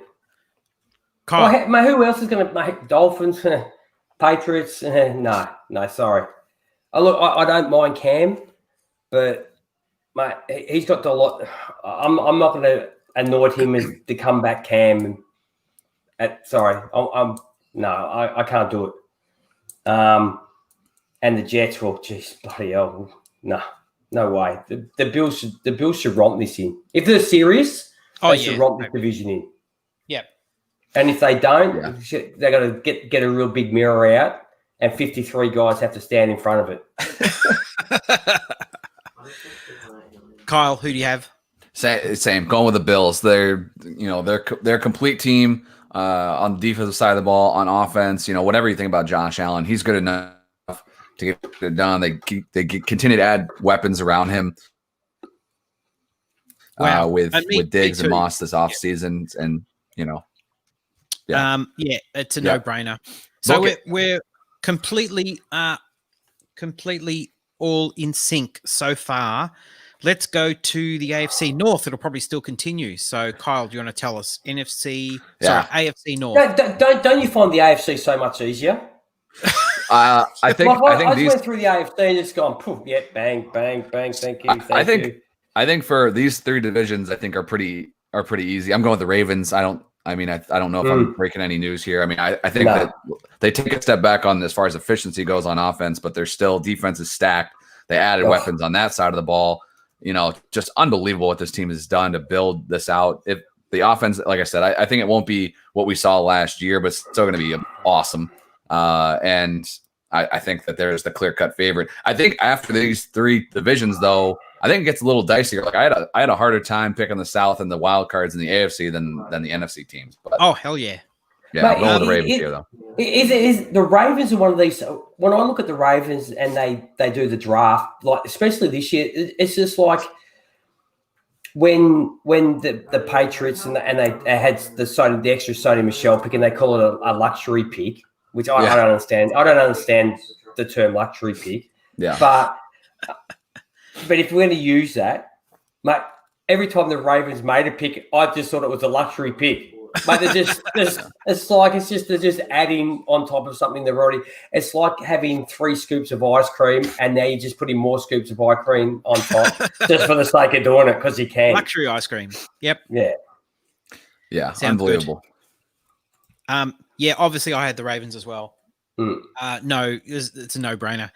Kyle. Well, mate, who else is going to Dolphins, Patriots? No, sorry. I don't mind Cam, but mate, he's got a lot. I'm not going to anoint him as the comeback Cam. Sorry, I can't do it. And the Jets, well, geez, bloody hell, no way. The Bills should romp this in. If they're serious, they should romp this division in. Yep. And if they don't, they're going to get a real big mirror out, and 53 guys have to stand in front of it. Kyle, who do you have? Same. Going with the Bills. They're a complete team on the defensive side of the ball. On offense, whatever you think about Josh Allen, he's good enough to get it done. They continue to add weapons around him. Wow. With Diggs too. and Moss this offseason, and it's a no-brainer. So we're completely all in sync so far. Let's go to the AFC North. It'll probably still continue. So, Kyle, do you want to tell us AFC North? Don't you find the AFC so much easier? I think I these went through the AFC and it's gone poof, bang, bang, bang. Thank you. I think for these three divisions, I think are pretty easy. I'm going with the Ravens. I don't know if I'm breaking any news here. I mean, I think that they take a step back on as far as efficiency goes on offense, but they're still defense is stacked. They added weapons on that side of the ball. Just unbelievable what this team has done to build this out. If the offense, like I said, I think it won't be what we saw last year, but it's still going to be awesome. And I think that there's the clear-cut favorite. I think after these three divisions, though, I think it gets a little dicier. Like I had a harder time picking the South and the wild cards in the AFC than the NFC teams. But oh hell yeah! Yeah, I'm going with the Ravens here though. Is the Ravens are one of these? When I look at the Ravens and they do the draft, like especially this year, it's just like when the Patriots and they had the extra Sony Michel pick and they call it a luxury pick, which I don't understand. I don't understand the term luxury pick. Yeah, but if we're going to use that, mate, every time the Ravens made a pick, I just thought it was a luxury pick. But they're just adding on top of something they've already. It's like having 3 scoops of ice cream and now you're just putting more scoops of ice cream on top just for the sake of doing it because you can. Luxury ice cream. Yep. Yeah. Sounds unbelievable. Good. Obviously I had the Ravens as well. No, it's a no-brainer.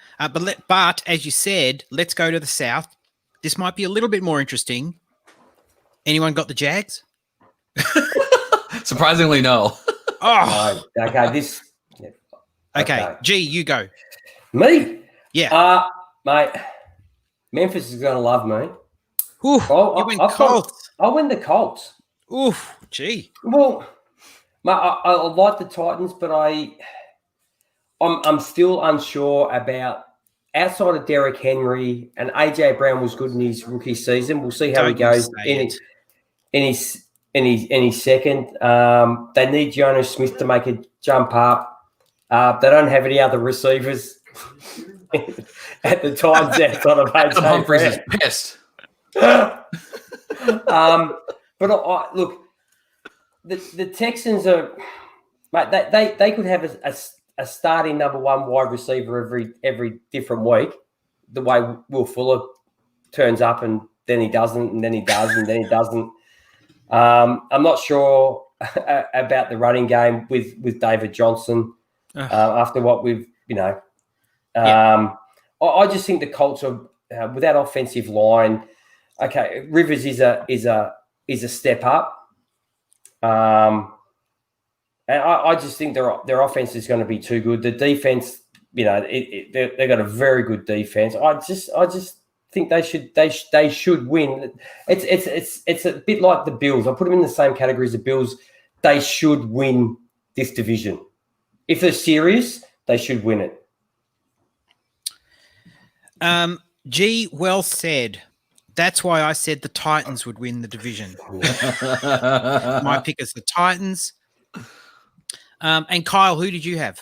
But as you said, let's go to the South. This might be a little bit more interesting. Anyone got the Jags? Surprisingly, no. Okay. Okay. G, you go. Me? Yeah. Mate, Memphis is going to love me. Ooh, you went Colts. I'll win the Colts. Oof, gee. Well, mate, I like the Titans, but I'm still unsure about outside of Derrick Henry and AJ Brown was good in his rookie season. We'll see how he goes in his second. They need Jonas Smith to make a jump up. They don't have any other receivers at the times outside of AJ Humphries Brown. is pissed. But look, the Texans are, mate. They could have a starting number 1 wide receiver every different week. The way Will Fuller turns up and then he doesn't, and then he does, and then he doesn't. I'm not sure about the running game with David Johnson after what we've, I just think the Colts are with that offensive line. Okay, Rivers is a step up, and I just think their offense is going to be too good. The defense, they've got a very good defense. I just think they should win. It's a bit like the Bills. I put them in the same category as the Bills. They should win this division. If they're serious, they should win it. G, well said. That's why I said the Titans would win the division. My pick is the Titans. And Kyle, who did you have?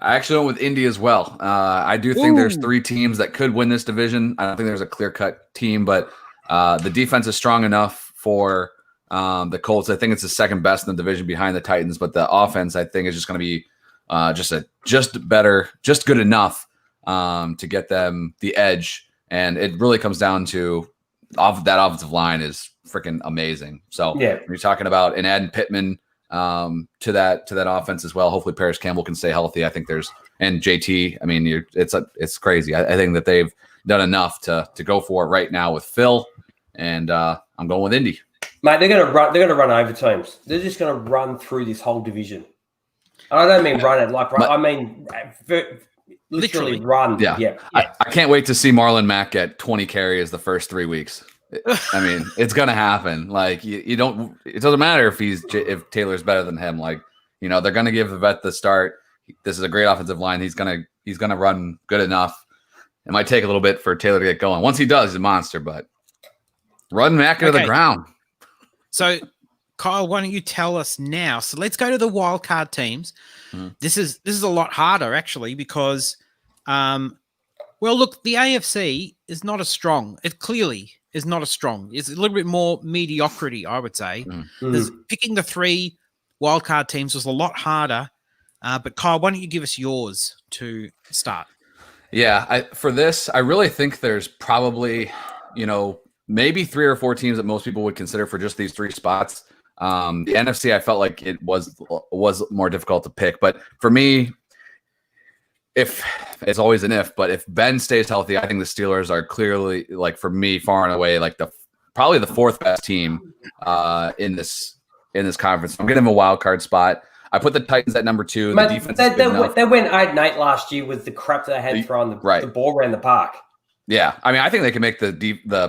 I actually went with Indy as well. I do think there's 3 teams that could win this division. I don't think there's a clear-cut team, but the defense is strong enough for the Colts. I think it's the second best in the division behind the Titans, but the offense, I think, is just going to be just better, just good enough to get them the edge. And it really comes down to that offensive line is freaking amazing. So when you're talking about an adding Pittman to that offense as well. Hopefully Paris Campbell can stay healthy. I think and JT. I mean, it's crazy. I think that they've done enough to go for it right now with Phil, and I'm going with Indy. Mate, they're going to run over teams. They're just going to run through this whole division. I don't mean run it like I mean literally run. Yeah. I can't wait to see Marlon Mack get 20 carries the first 3 weeks. I mean, it's gonna happen. Like you don't. It doesn't matter if Taylor's better than him. Like they're gonna give the vet the start. This is a great offensive line. He's gonna run good enough. It might take a little bit for Taylor to get going. Once he does, he's a monster. But run Mack into the ground. So, Kyle, why don't you tell us now? So let's go to the wild card teams. Mm-hmm. This is a lot harder actually because, well, look, the AFC is not as strong. It clearly is not as strong. It's a little bit more mediocrity, I would say. Mm. Picking the 3 wildcard teams was a lot harder. But Kyle, why don't you give us yours to start? Yeah, for this, I really think there's probably, maybe 3 or 4 teams that most people would consider for just these 3 spots. The NFC, I felt like it was more difficult to pick. But for me, if it's always an if, but if Ben stays healthy, I think the Steelers are clearly, like, for me, far and away, like probably the 4th best team in this conference. I'm getting them a wild card spot. I put the Titans at number 2. The defense they went 8-8 last year with the crap that they had throwing the ball around the park. Yeah, I mean, I think they can make the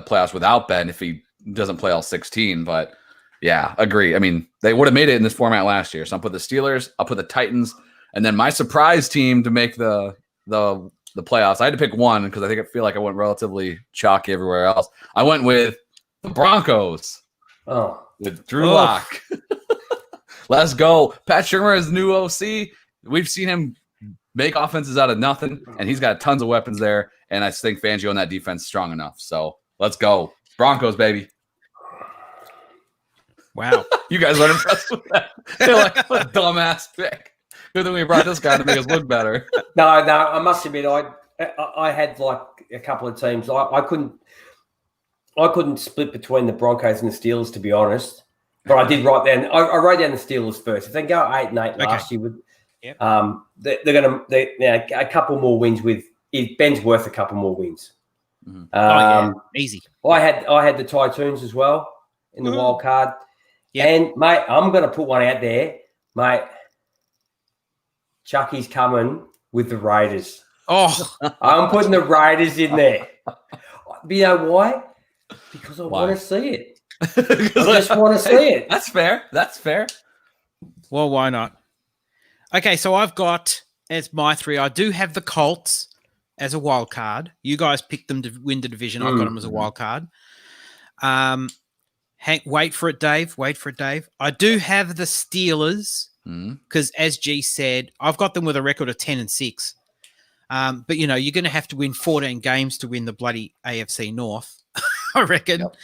playoffs without Ben if he doesn't play all 16. But yeah, agree. I mean, they would have made it in this format last year. So I'll put the Steelers. I'll put the Titans. And then my surprise team to make the playoffs, I had to pick one because I feel like I went relatively chalky everywhere else. I went with the Broncos. Oh, with Drew Lock. Let's go. Pat Shurmur is new OC. We've seen him make offenses out of nothing, and he's got tons of weapons there. And I think Fangio and that defense is strong enough. So let's go. Broncos, baby. Wow. You guys aren't impressed with that. They're like, what a dumbass pick. Good thing we brought this guy to make us look better. No, I must admit, I had like a couple of teams. I couldn't split between the Broncos and the Steelers, to be honest. But I did write down. I wrote down the Steelers first. If they go 8-8 last year, they're going to a couple more wins with. Ben's worth a couple more wins. Mm-hmm. Easy. I had the Titans as well in the wild card. Yep. And mate, I'm going to put one out there, mate. Chucky's coming with the Raiders. Oh, I'm putting the Raiders in there. You know why? Because I want to see it. I just want to see it. That's fair. That's fair. Well, why not? Okay, so I've got as my 3. I do have the Colts as a wild card. You guys picked them to win the division. I've got them as a wild card. Wait for it, Dave. Wait for it, Dave. I do have the Steelers because, as G said, I've got them with a record of 10-6. But you're going to have to win 14 games to win the bloody AFC North, I reckon. Yep.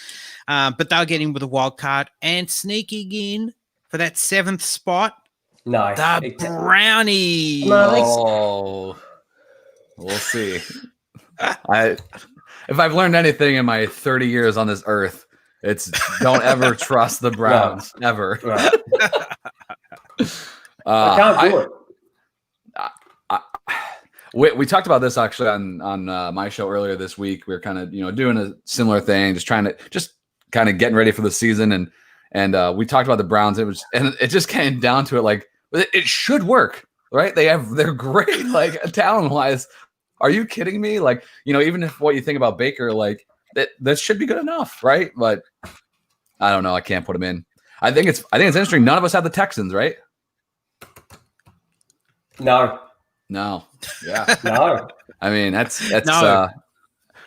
But they'll get in with a wild card and sneaking in for that 7th spot. No, the Brownies. Oh, we'll see. If I've learned anything in my 30 years on this earth, it's don't ever trust the Browns ever. I can't do it. We talked about this actually on my show earlier this week. We were kind of doing a similar thing, just kind of getting ready for the season, and we talked about the Browns. It just came down to it, like it should work, right? They're great, like talent wise. Are you kidding me? Like even if what you think about Baker, like that should be good enough, right? But I don't know. I can't put him in. I think it's interesting. None of us have the Texans, right? No, No. Yeah. no. I mean, that's No.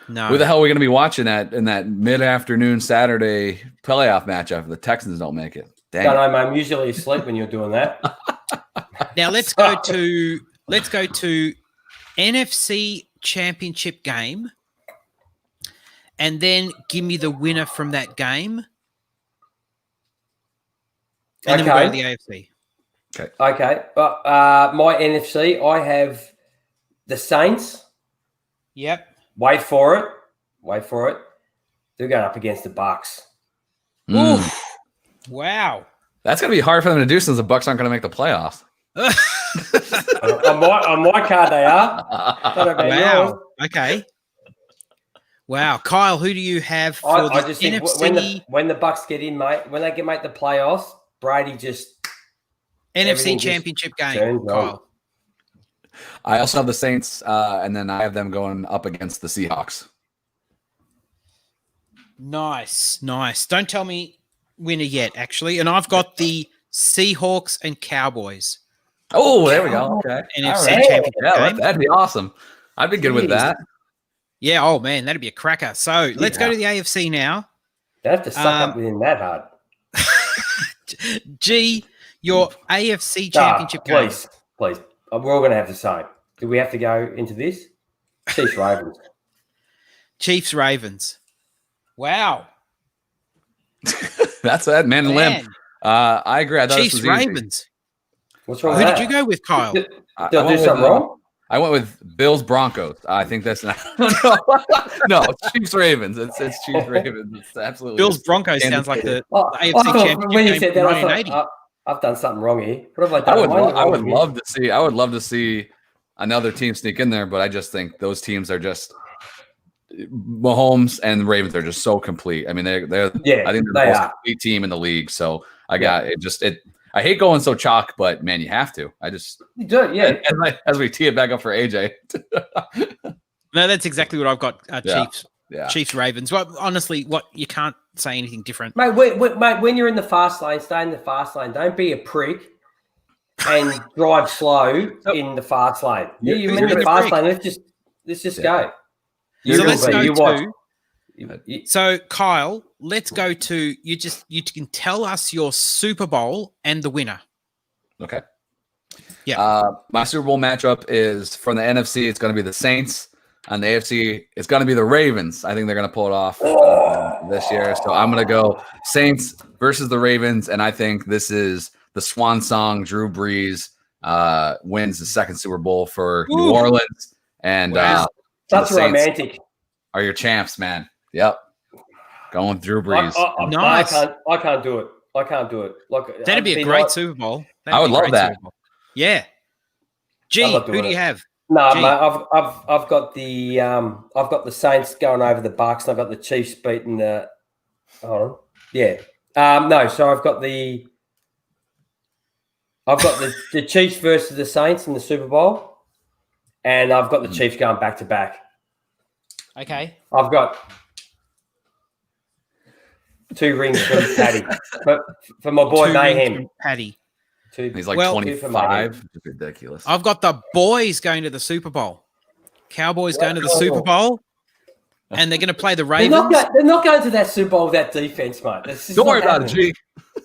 No. who the hell are we going to be watching that in that mid-afternoon Saturday playoff matchup if the Texans don't make it? Dang. Don't know, mate. I'm usually asleep when you're doing that. Now let's go to NFC Championship game, and then give me the winner from that game, and then we go to the AFC. Okay. But my NFC, I have the Saints. Yep. Wait for it. They're going up against the Bucks. Mm. Oof. Wow. That's going to be hard for them to do since the Bucks aren't going to make the playoffs. On my card, they are. Don't know about yours. Wow. Okay. Wow, Kyle, who do you have for I the just think NFC when the Bucks get in, mate, when they make the playoffs, Brady just everything just Championship game? turns on. Kyle. I also have the Saints, and then I have them going up against the Seahawks. Nice. Don't tell me winner yet, actually. And I've got the Seahawks and Cowboys. Oh, there we go. Okay. NFC All right. Championship Yeah, game. that'd be awesome. I'd be good with that. Yeah, oh man, that'd be a cracker. So let's go to the AFC now. They have to suck up within that hard. G, your AFC Championship game. Please. We're all going to have the same. Do we have to go into this? Chiefs Ravens. Chiefs Ravens. Wow. That's that, man and limb. I agree. I thought this Chiefs was easy. Ravens. What's wrong Who with did that? you go with, Kyle? Did I I do went something with, wrong? I went with Bills Broncos. I think that's not no Chiefs Ravens. It's Chiefs Ravens. It's absolutely Bills Broncos sounds like the I AFC thought Championship when you game said from that, I 1980. thought, I've done something wrong here. What have I I done? would love to see. I would love to see another team sneak in there, but I just think those teams are just Mahomes and the Ravens are just so complete. I mean, they're Yeah, I think they're they the most are. complete team in the league. So I got it. I hate going so chalk, but man, you have to. I just You do it, yeah. as we tee it back up for AJ. No, that's exactly what I've got. Yeah. Chiefs. Yeah. Chiefs Ravens. Well, honestly, you can't say anything different. Mate, when you're in the fast lane, stay in the fast lane. Don't be a prick and drive slow in the fast lane. You're- You're you're in the being a fast prick. lane. Let's just go. So let's go You watch. to. So Kyle, let's go to you can tell us your Super Bowl and the winner. Okay. Yeah. My Super Bowl matchup is from the NFC. It's going to be the Saints. On the AFC, it's going to be the Ravens. I think they're going to pull it off this year. So I'm going to go Saints versus the Ravens, and I think this is the swan song. Drew Brees wins the second Super Bowl for New Ooh. Orleans, and Wow. That's the Saints romantic. are your champs, man. Yep, going with Drew Brees. Nice. I can't do it. I can't do it. Like That'd be a great Super Bowl. That'd I would be a love great that. Super Bowl. Yeah. G, I'm not who doing do you it. have? No, Gee. mate. I've got the Saints going over the Bucks, and I've got the Chiefs beating the. Hold on. Yeah. No. So I've got the Chiefs versus the Saints in the Super Bowl, and I've got the Chiefs going back to back. Okay. I've got 2 rings from Paddy, but for my boy 2 rings Mayhem. from Paddy. He's like Well, 25. It's ridiculous. I've got the boys going to the Super Bowl. Cowboys going to the Super Bowl, and they're going to play the They're Ravens. not going to that Super Bowl with that defense, mate. That's just Don't not worry about it, happening. G.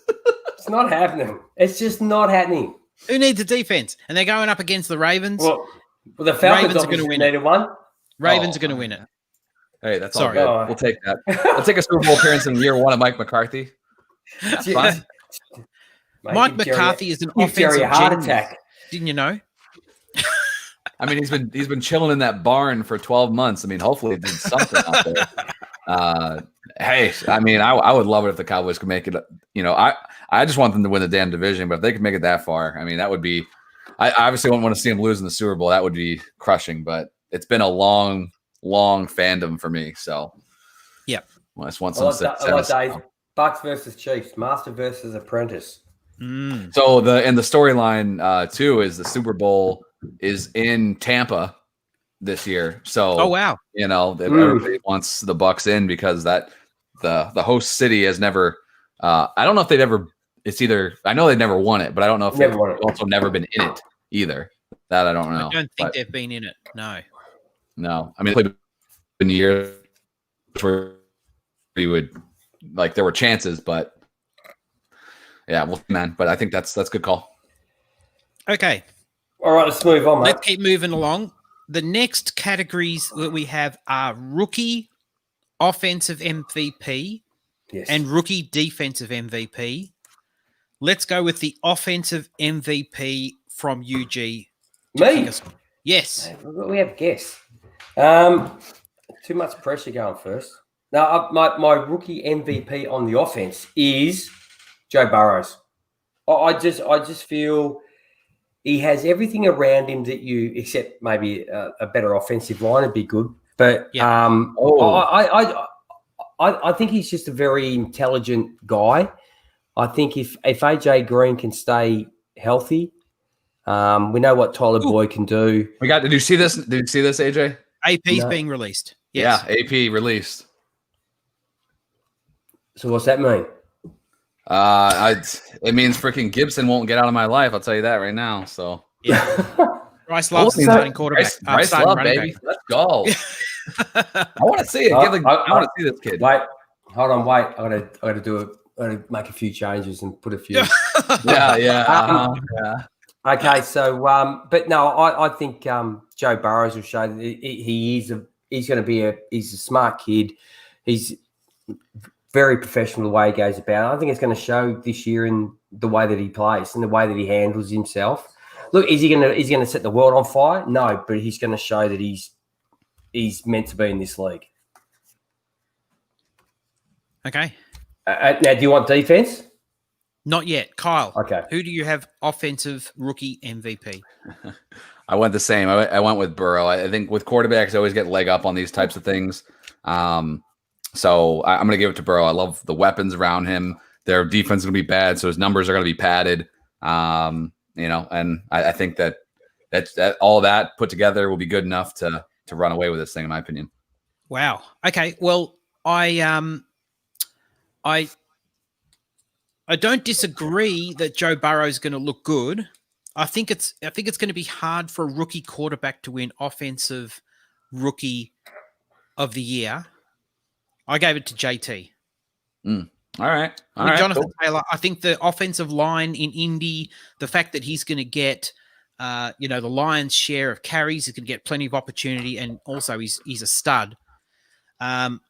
It's not happening. It's just not happening. Who needs a defense? And they're going up against the Ravens. Well, the Falcons Ravens are gonna obviously win it. needed one. Ravens are going to win it. Hey, that's Sorry. all good. We'll take that. We'll take a Super Bowl appearance in year 1 of Mike McCarthy. That's fine. Mate, Mike give Jerry- McCarthy is an give Jerry offensive a heart genius. attack. Didn't you know? I mean, he's been chilling in that barn for 12 months. I mean, hopefully he did something out there. Hey, I mean, I would love it if the Cowboys could make it. You know, I just want them to win the damn division, but if they could make it that far, I mean, that would be. I obviously wouldn't want to see them lose in the Super Bowl. That would be crushing. But it's been a long fandom for me. So, Yeah. well, I just want I some like Dave. success. Bucks versus Chiefs. Master versus apprentice. Mm. So the storyline too is the Super Bowl is in Tampa this year. So Oh wow! you know everybody wants the Bucks in because that the host city has never. I don't know if they've ever. It's either I know they've never won it, but I don't know if Never they've won it. also never been in it either. That I don't know. I don't think but they've been in it. No. no. I mean, it's been years where you would like there were chances, but yeah, well, man. But I think that's a good call. Okay. All right, let's move on, mate. Let's keep moving along. The next categories that we have are rookie offensive MVP Yes. and rookie defensive MVP. Let's go with the offensive MVP from UG. Me? Yes. We have guests. Too much pressure going first. Now, my rookie MVP on the offense is Joe Burrows. I just feel he has everything around him that you, except maybe a better offensive line would be good. But Yeah. I think he's just a very intelligent guy. I think if AJ Green can stay healthy, we know what Tyler Boyd can do. Did you see this? Did you see this, AJ? AP's No. being released. Yes. Yeah, AP released. So what's that mean? It means freaking Gibson won't get out of my life. I'll tell you that right now. So Yeah. Bryce Love's the Oh, starting quarterback. Bryce starting Love, running baby. back. Let's go. I want to see it. I want to see this kid. Wait, hold on, wait. I gotta do it. I gotta make a few changes and put a few. Yeah. Yeah. Okay, so but no, I think Joe Burrows will show that he's a smart kid. He's very professional the way he goes about it. I think it's going to show this year in the way that he plays and the way that he handles himself. Look, is he going to set the world on fire? No, but he's going to show that he's meant to be in this league. Okay. Now, do you want defense? Not yet. Kyle. Okay. Who do you have offensive rookie MVP? I went the same. I went with Burrow. I think with quarterbacks, I always get leg up on these types of things. So I'm going to give it to Burrow. I love the weapons around him. Their defense is going to be bad, so his numbers are going to be padded. And I think that all that put together will be good enough to run away with this thing, in my opinion. Wow. Okay. Well, I don't disagree that Joe Burrow is going to look good. I think it's going to be hard for a rookie quarterback to win offensive rookie of the year. I gave it to JT. All right. All right. Jonathan Cool. Taylor. I think the offensive line in Indy, the fact that he's going to get, the lion's share of carries, he's going to get plenty of opportunity, and also he's a stud. And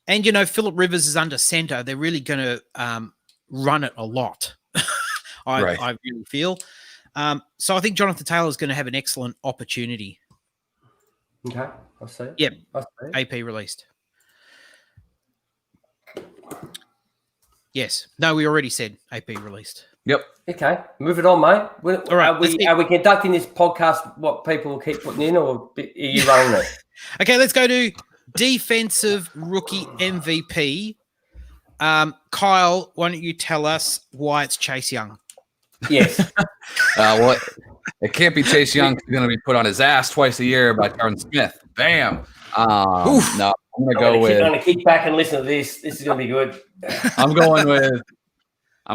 Phillip Rivers is under center. They're really going to run it a lot. I really feel. So I think Jonathan Taylor is going to have an excellent opportunity. Okay, I see. Yep. I see. AP released. Yes. No, we already said AP released. Yep. Okay, move it on, mate. All right, Are we conducting this podcast? What people will keep putting in, or are you running it? Okay, let's go to defensive rookie MVP. Kyle, why don't you tell us why it's Chase Young? Yes. Well, it can't be Chase Young. He's going to be put on his ass twice a year by Tyron Smith. Bam. No, I'm going to go with. I'm going to kick back and listen to this. This is going to be good. I'm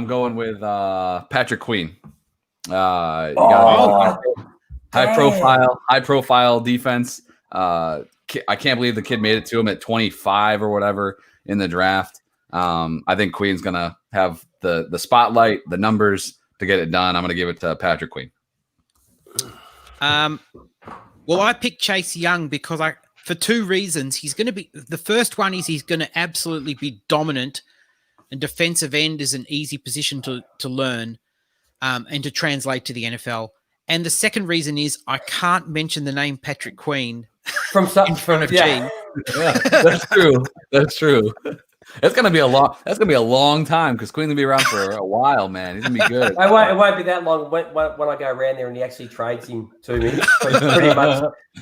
going with Patrick Queen. You got high profile defense. I can't believe the kid made it to him at 25 or whatever in the draft. I think Queen's going to have the spotlight, the numbers to get it done. I'm going to give it to Patrick Queen. Well, I picked Chase Young because for two reasons. He's going to be, the first one is he's going to absolutely be dominant, and defensive end is an easy position to learn and to translate to the NFL. And the second reason is I can't mention the name Patrick Queen in front of G. Yeah, that's true. That's true. That's gonna be a long time because Queen will be around for a while, man. He's gonna be good. It won't be that long when I go around there and he actually trades him to me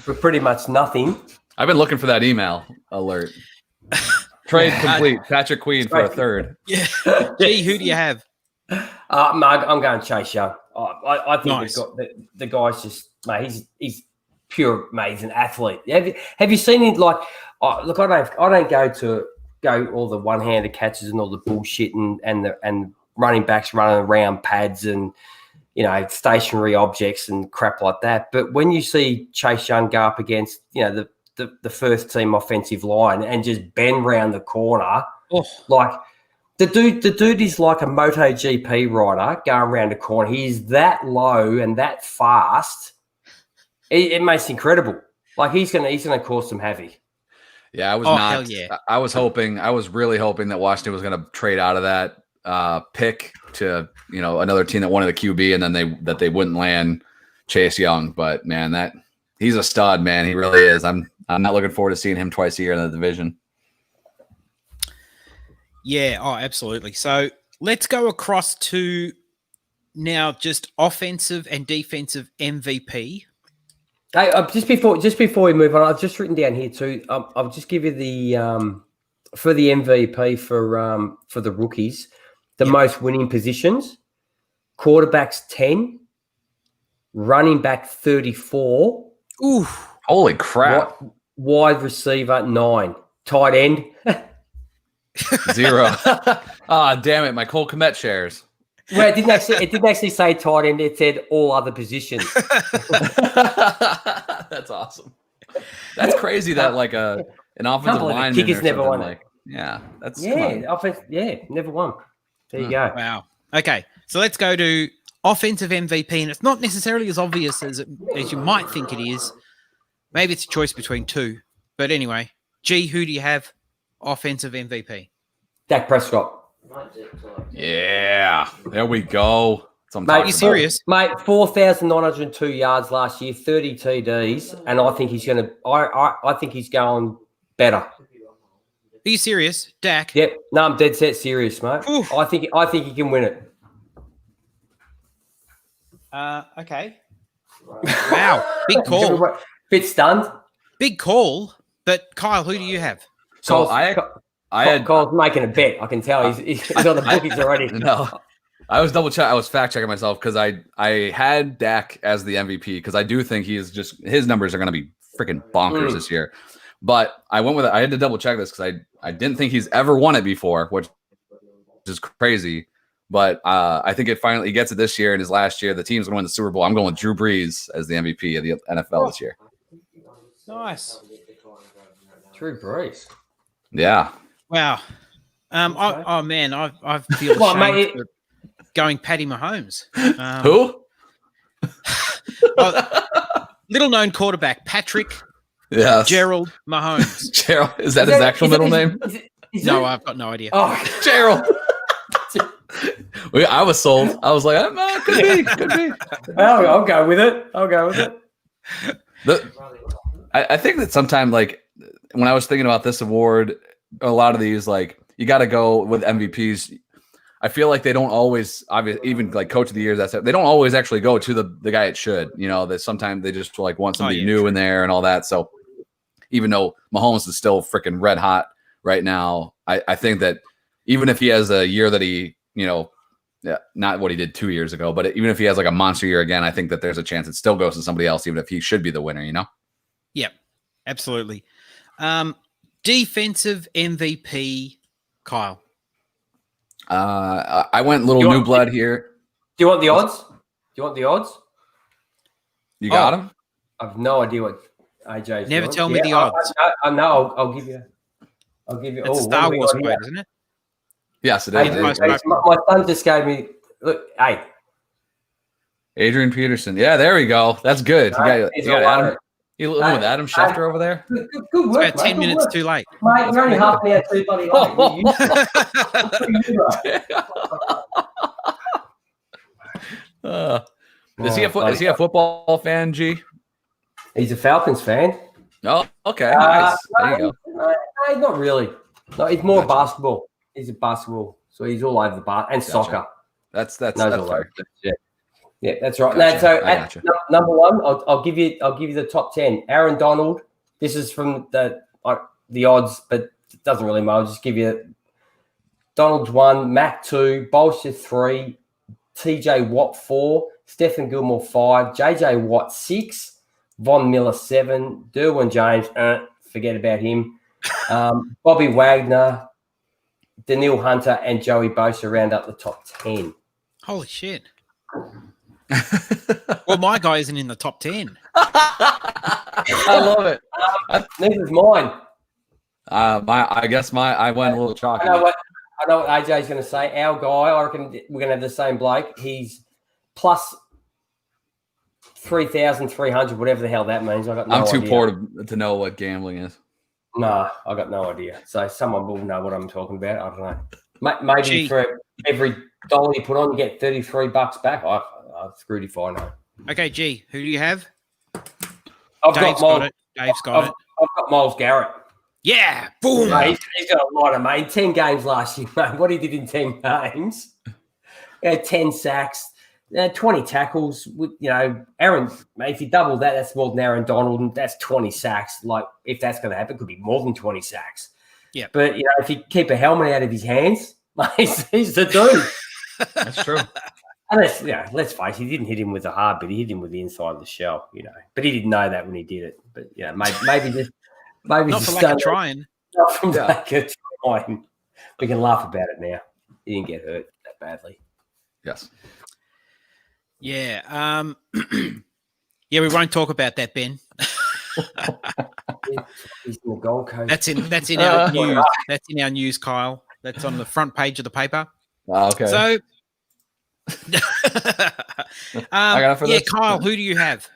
for pretty much nothing. I've been looking for that email alert. Trade complete. Patrick Queen for a third. Yeah. G, who do you have? I'm going Chase Young. I think Nice. the guy's just, mate. He's pure, mate. He's an athlete. Have you seen him? Like, look, I don't go all the one-handed catches and all the bullshit and running backs running around pads and stationary objects and crap like that. But when you see Chase Young go up against, the first team offensive line and just bend round the corner, like the dude is like a MotoGP rider going around the corner. He's that low and that fast. It makes it incredible. Like he's gonna cause some havoc. Yeah, I was hell yeah. I was really hoping that Washington was going to trade out of that pick to another team that wanted a QB, and then they wouldn't land Chase Young. But man, he's a stud, man. He really is. I'm not looking forward to seeing him twice a year in the division. Yeah, absolutely. So let's go across to now just offensive and defensive MVP. Hey, just before we move on, I've just written down here too. I'll just give you the for the MVP for the rookies, the most winning positions: quarterbacks 10, running back 34. Ooh, holy crap! Wide receiver 9, tight end 0. Damn it! My Cole Kmet shares. Well, it didn't actually say tight end. It said all other positions. That's awesome. That's crazy that like an offensive lineman kickers never won. Offense. Never won. There you go. Wow. Okay, so let's go to offensive MVP, and it's not necessarily as obvious as you might think it is. Maybe it's a choice between two, but anyway, G, who do you have offensive MVP? Dak Prescott. Yeah, there we go. Mate, are you serious? Mate, 4,902 yards last year, 30 TDs, and I think he's going to. I think he's going better. Are you serious, Dak? Yep. No, I'm dead set serious, mate. Oof. I think he can win it. Okay. Wow, big call. Bit stunned. Big call. But Kyle, who do you have? So Kyle's making a bet. I can tell he's on the bookies already. No, I was I was fact checking myself because I had Dak as the MVP because I do think he is just his numbers are going to be freaking bonkers this year. But I went with it. I had to double check this because I didn't think he's ever won it before, which is crazy. But I think it finally gets it this year. In his last year, the team's going to win the Super Bowl. I'm going with Drew Brees as the MVP of the NFL this year. Nice. Drew Brees. Yeah. Wow. Man, I feel ashamed for going Patty Mahomes. Who? Little known quarterback, Patrick Gerald Mahomes. Gerald, is that his actual middle name? No, I've got no idea. Oh, Gerald. I was sold. I was like, could be. I'll go with it. I think that sometime, like, when I was thinking about this award, a lot of these, like, you got to go with MVPs. I feel like they don't always, obviously, even like coach of the year, they don't always actually go to the guy it should. That sometimes they just like want somebody new in there and all that. So even though Mahomes is still freaking red hot right now, I think that even if he has a year that he, not what he did 2 years ago, but even if he has like a monster year again, I think that there's a chance it still goes to somebody else, even if he should be the winner, Yep, absolutely. Defensive MVP, Kyle. I went little new blood here. Do you want the odds? You got him? I have no idea what AJ's Never doing. tell me the odds. I know. I'll give you. It's a Star Wars quote, isn't it? Yes, it is. Hey, my son just gave me. Look, hey, Adrian Peterson. Yeah, there we go. That's good. You got Adam. You living with Adam Schefter over there? Good work. It's about 10 minutes too late. Mate, you're only half an hour too bloody late. Is he a football fan, G? He's a Falcons fan. Oh, okay. Nice. There you go. No, not really. No, he's more basketball. He's a basketball, so he's all over the bar and soccer. That's fair. Yeah, that's right. Gotcha. No, so number one, I'll give you the top 10. Aaron Donald. This is from the odds, but it doesn't really matter. I'll just give you Donald's 1, Mac 2, Bolster 3, TJ Watt 4, Stephen Gilmore 5, JJ Watt 6, Von Miller 7, Derwin James, forget about him. Bobby Wagner, Daniil Hunter, and Joey Bosa round up the top 10. Holy shit. Well, my guy isn't in the top 10. I love it. Neither's mine. I went a little I chalky. know what AJ's going to say. Our guy, I reckon we're going to have the same bloke. He's plus 3,300, whatever the hell that means. I got no I'm too idea. poor to know what gambling is. No, I got no idea. So someone will know what I'm talking about. I don't know. Maybe Gee. for every dollar you put on, you get $33 back. I'm screwed if I know. Okay, G, who do you have? I've Dave's got it. Dave's got it. I've got Miles Garrett. Yeah, boom. Mate, he's got a lot of mate. 10 games last year, mate. What he did in 10 games. 10 sacks, 20 tackles. With Aaron, mate, if you double that, that's more than Aaron Donald, and that's 20 sacks. Like, if that's going to happen, it could be more than 20 sacks. Yeah. But, if you keep a helmet out of his hands, mate, he's the dude. That's true. And let's face it, he didn't hit him with the hard bit. He hit him with the inside of the shell, But he didn't know that when he did it. But, maybe just Not just for lack of don't- trying. Not from lack of trying. We can laugh about it now. He didn't get hurt that badly. Yes. Yeah. Yeah, we won't talk about that, Ben. He's in the Gold Coast. That's in our news. That's in our news, Kyle. That's on the front page of the paper. Okay. So, got it for yeah, this. Kyle, who do you have?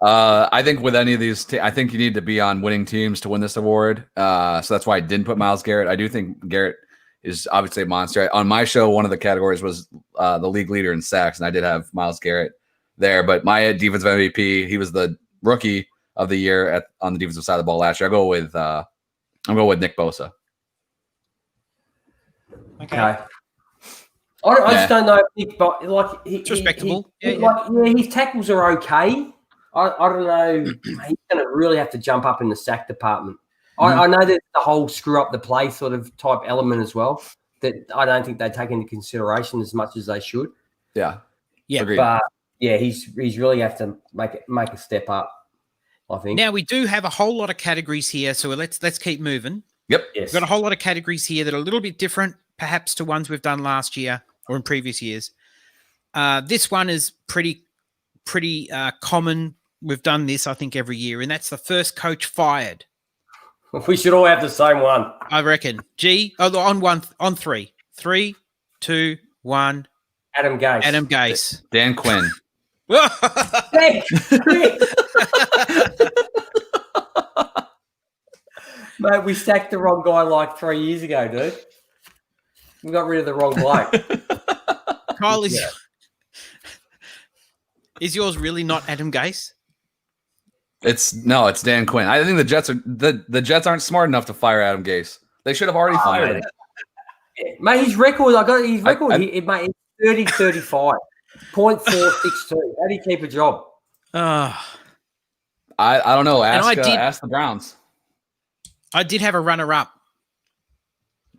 I think with any of these, I think you need to be on winning teams to win this award. So that's why I didn't put Myles Garrett. I do think Garrett is obviously a monster. On my show, one of the categories was the league leader in sacks, and I did have Myles Garrett there. But my defensive MVP, he was the rookie of the year on the defensive side of the ball last year. I'm going with Nick Bosa. Okay. I just don't know. It's respectable. His tackles are okay. I don't know. He's going to really have to jump up in the sack department. I know there's the whole screw up the play sort of type element as well that I don't think they take into consideration as much as they should. Yeah. Yeah. Agreed. But he's really have to make a step up, I think. Now we do have a whole lot of categories here, so let's keep moving. Yep. Yes. We've got a whole lot of categories here that are a little bit different, perhaps, to ones we've done last year or in previous years. This one is pretty common. We've done this, I think, every year, and that's the first coach fired. We should all have the same one. I reckon. G, on three. 3, 2, 1. Adam Gase. Adam Gase. Dan Quinn. Mate, we sacked the wrong guy like 3 years ago, dude. We got rid of the wrong bloke. Kyle, is yours really not Adam Gase? It's Dan Quinn. I think the Jets are the Jets aren't smart enough to fire Adam Gase. They should have already fired him. Mate, his record, I got his record. Mate, it's 30-35. 0.462. How do you keep a job? I don't know. Ask the Browns. I did have a runner-up.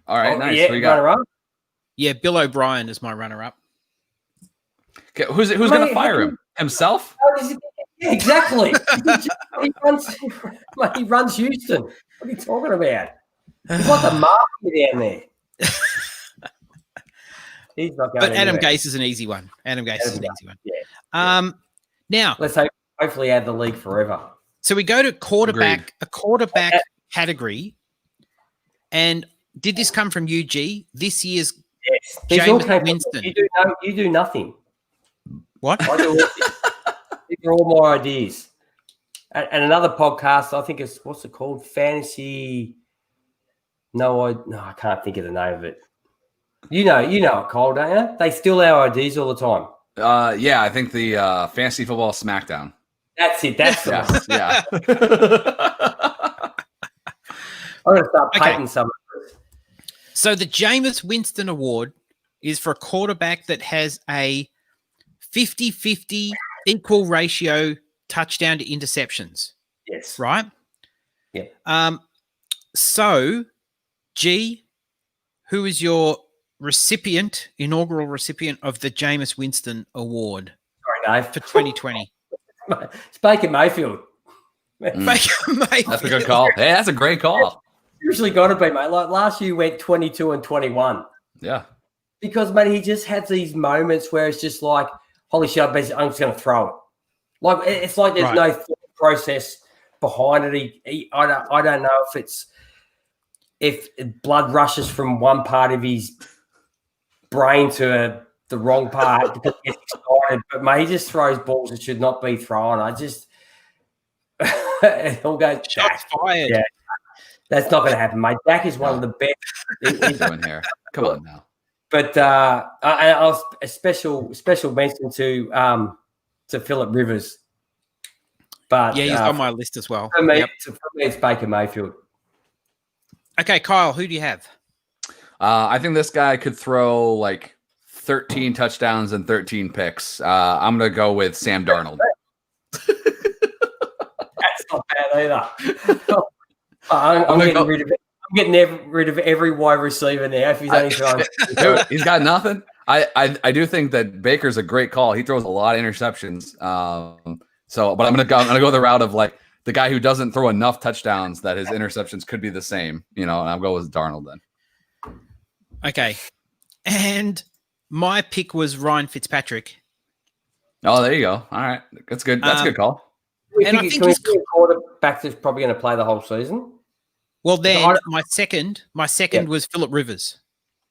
All right, nice. Yeah, Who you got? runner-up. Yeah, Bill O'Brien is my runner-up. Okay, who's going to fire him? Himself? Yeah, exactly. he runs Houston. What are you talking about? He's like the mafia down there. He's not going But Adam anywhere. Gase is an easy one. Adam Gase is an easy one. Yeah. Now, Let's hopefully have the league forever. so we go to quarterback, Agreed. a quarterback category. And did this come from UG? This year's Yes. These all Jameis came from- Winston. You do nothing. what? I do all, these are all my ideas. And another podcast, I think it's what's it called? Fantasy. No, I can't think of the name of it. You know it, Cole, don't you? They steal our ideas all the time. Yeah, I think the Fantasy Football Smackdown. That's it. That's the one. Yeah. I'm going to start Okay. painting some of this. So the Jameis Winston Award is for a quarterback that has a 50-50 equal ratio touchdown to interceptions, Yes. right? Yeah. So, G, who is your inaugural recipient of the Jameis Winston Award Sorry, for Dave. 2020? It's Baker Mayfield. Baker Mayfield. That's a good call. Hey, that's a great call. Usually got to be, mate. Like last year, went 22 and 21 Yeah. because, mate, he just had these moments where it's just like, holy shit, I'm just going to throw it. Like it's like there's no thought process behind it. I don't know if blood rushes from one part of his brain to the wrong part because he gets excited. But mate, he just throws balls that should not be thrown. I just it all goes Shots fired. Yeah. That's not going to happen, mate. Dak is one of the best. He's doing here. Come on now. But I was a special mention to Philip Rivers. But Yeah, he's on my list as well. for me, Yep. it's Baker Mayfield. Okay, Kyle, who do you have? I think this guy could throw like 13 touchdowns and 13 picks. I'm going to go with Sam Darnold. That's not bad either. I'm getting rid of every wide receiver now. If he's only throwing, Dude, he's got nothing. I do think that Baker's a great call. He throws a lot of interceptions. But I'm gonna go the route of like the guy who doesn't throw enough touchdowns that his interceptions could be the same. And I'll go with Darnold then. Okay. And my pick was Ryan Fitzpatrick. Oh, there you go. All right, that's good. That's a good call. And I think can we he's- see a quarterback that's probably going to play the whole season? Well, then I- my second Yep. was Philip Rivers.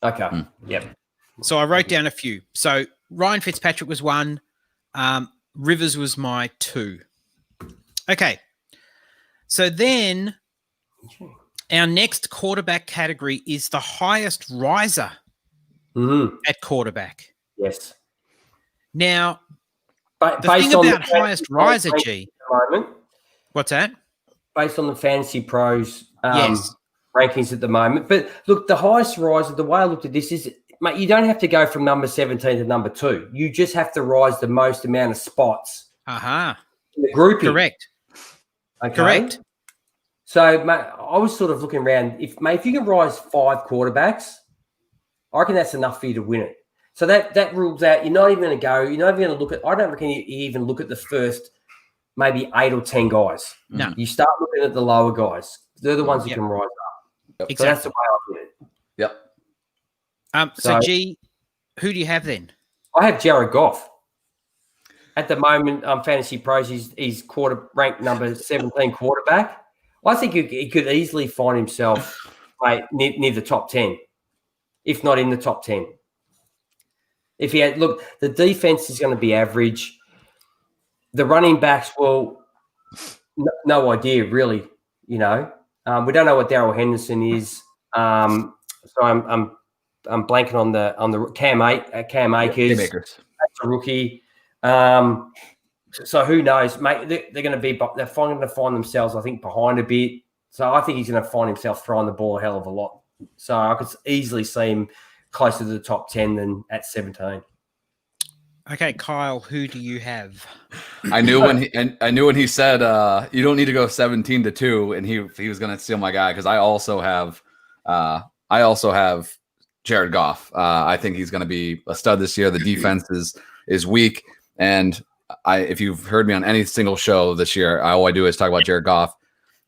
Okay. Yep. So I wrote down a few. So Ryan Fitzpatrick was one. Rivers was my two. Okay. So then our next quarterback category is the highest riser Mm-hmm. at quarterback. Yes. Now, But the thing about highest riser, G, moment, what's that? based on the Fantasy Pros Yes. rankings at the moment. But look, the highest riser, the way I looked at this is, mate, you don't have to go from number 17 to number 2. You just have to rise the most amount of spots Aha. in the grouping. Correct. Okay? Correct. So, mate, I was sort of looking around. If you can rise 5 quarterbacks, I reckon that's enough for you to win it. So that rules out. You're not even going to go. You're not even going to look at. I don't reckon you even look at the first maybe 8 or 10 guys. No. You start looking at the lower guys. They're the ones who Yep. can rise up. So Exactly. that's the way I do it. Yep. So, so- G, who do you have then? I have Jared Goff. At the moment, Fantasy Pros, he's ranked number 17 quarterback. I think he could easily find himself near the top 10, if not in the top 10. If he had, look, the defense is going to be average. The running backs will, no idea really. We don't know what Darrell Henderson is. So I'm blanking on the Cam Akers. Makers. That's a rookie. So who knows, mate? They're going to be. They're going to find themselves, I think, behind a bit. So I think he's going to find himself throwing the ball a hell of a lot. So I could easily see him closer to the top 10 than at 17. Okay, Kyle, who do you have? I knew when he said you don't need to go 17 to 2, and he was going to steal my guy because I also have Jared Goff. I think he's going to be a stud this year. The defense is weak, and if you've heard me on any single show this year, all I do is talk about Jared Goff,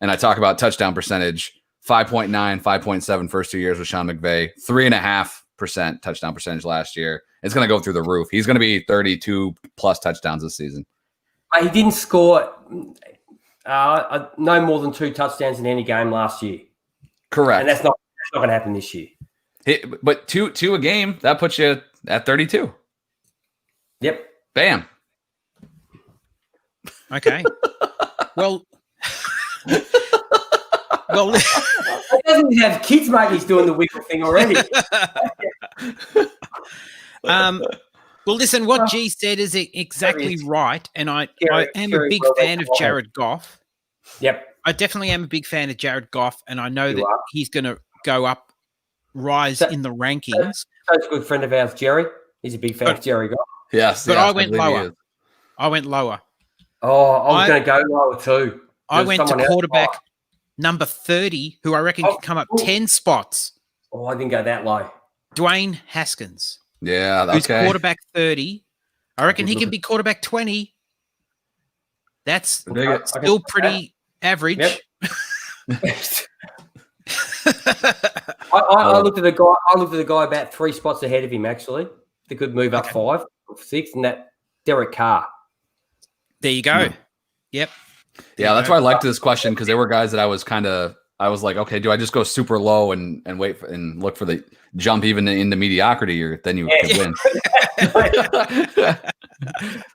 and I talk about touchdown percentage. 5.9, 5.7 first 2 years with Sean McVay, 3.5% touchdown percentage last year. It's going to go through the roof. He's going to be 32 plus touchdowns this season. He didn't score no more than 2 touchdowns in any game last year. Correct. And that's not going to happen this year. But two a game, that puts you at 32. Yep. Bam. Okay. Well, He doesn't even have kids, mate. He's doing the wiggle thing already. well, listen, what G said is exactly right, and I am a big fan of Jared Goff. Yep. I definitely am a big fan of Jared Goff, and I know You that are. he's going to rise in the rankings. That's a good friend of ours, Jerry. He's a big fan of Jerry Goff. Yes. But yes, I went believe he lower. is. I went lower. Oh, I was going to go lower too. I There's went to someone else quarterback higher. number 30, who I reckon could come up 10 spots. Oh, I didn't go that low. Dwayne Haskins, Yeah. who's Okay. quarterback 30. I reckon he can be quarterback 20. That's I dig it. still pretty average. Yep. I looked at the guy. I looked at the guy about 3 spots ahead of him. Actually, they could move up Okay. 5 or 6, and that Derek Carr. There you go. Yep. Yeah, that's why I liked this question, because there were guys that I was like, okay, do I just go super low and wait and look for the jump even into mediocrity, or then you could win?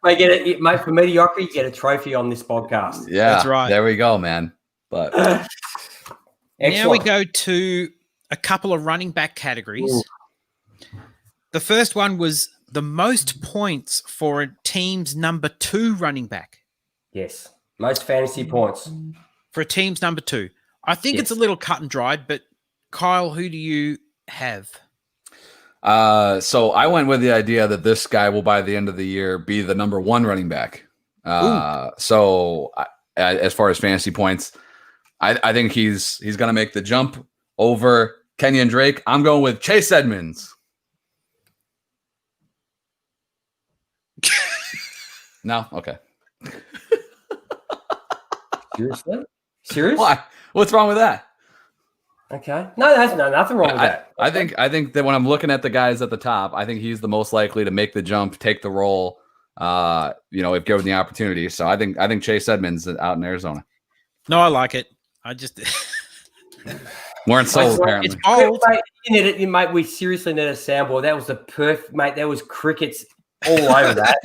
Mate, for mediocrity, you get a trophy on this podcast. Yeah, That's right. There we go, man. But Now we go to a couple of running back categories. Ooh. The first one was the most points for a team's number 2 running back. Yes. Most fantasy points. For a team's number 2. I think it's a little cut and dried, but Kyle, who do you have? So I went with the idea that this guy will, by the end of the year, be the number 1 running back. As far as fantasy points, I think he's going to make the jump over Kenyon Drake. I'm going with Chase Edmonds. No? Okay. Seriously? Serious? Why? What's wrong with that? Okay. No, there's nothing wrong with that. I think that when I'm looking at the guys at the top, I think he's the most likely to make the jump, take the role, if given the opportunity. So I think Chase Edmonds out in Arizona. No, I like it. I just Weren't sold, apparently. it's bold. Mate, we seriously need a soundboard. That was the perfect, mate. There was crickets all over that.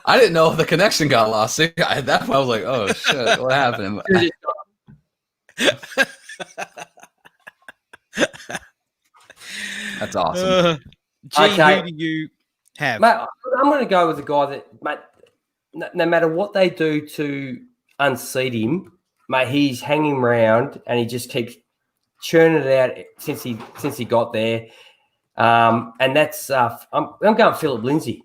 I didn't know the connection got lost. See, at that point, I was like, oh, shit, what happened? That's awesome. Gee, Okay. who do you have? Mate, I'm going to go with the guy that, mate, no matter what they do to unseat him, mate, he's hanging around and he just keeps churning it out since he got there. And that's I'm going Philip Lindsay.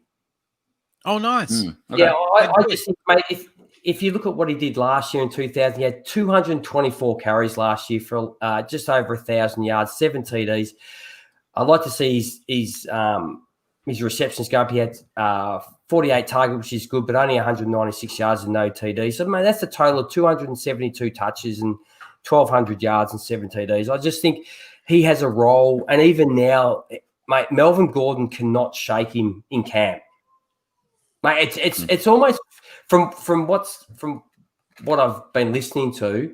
Oh, nice. Okay. Yeah, I just think, mate, if you look at what he did last year in 2000, he had 224 carries last year for just over 1,000 yards, 7 TDs. I'd like to see his receptions go up. He had 48 targets, which is good, but only 196 yards and no TDs. So, mate, that's a total of 272 touches and 1,200 yards and 7 TDs. I just think he has a role. And even now, mate, Melvin Gordon cannot shake him in camp. Mate, it's almost from what I've been listening to.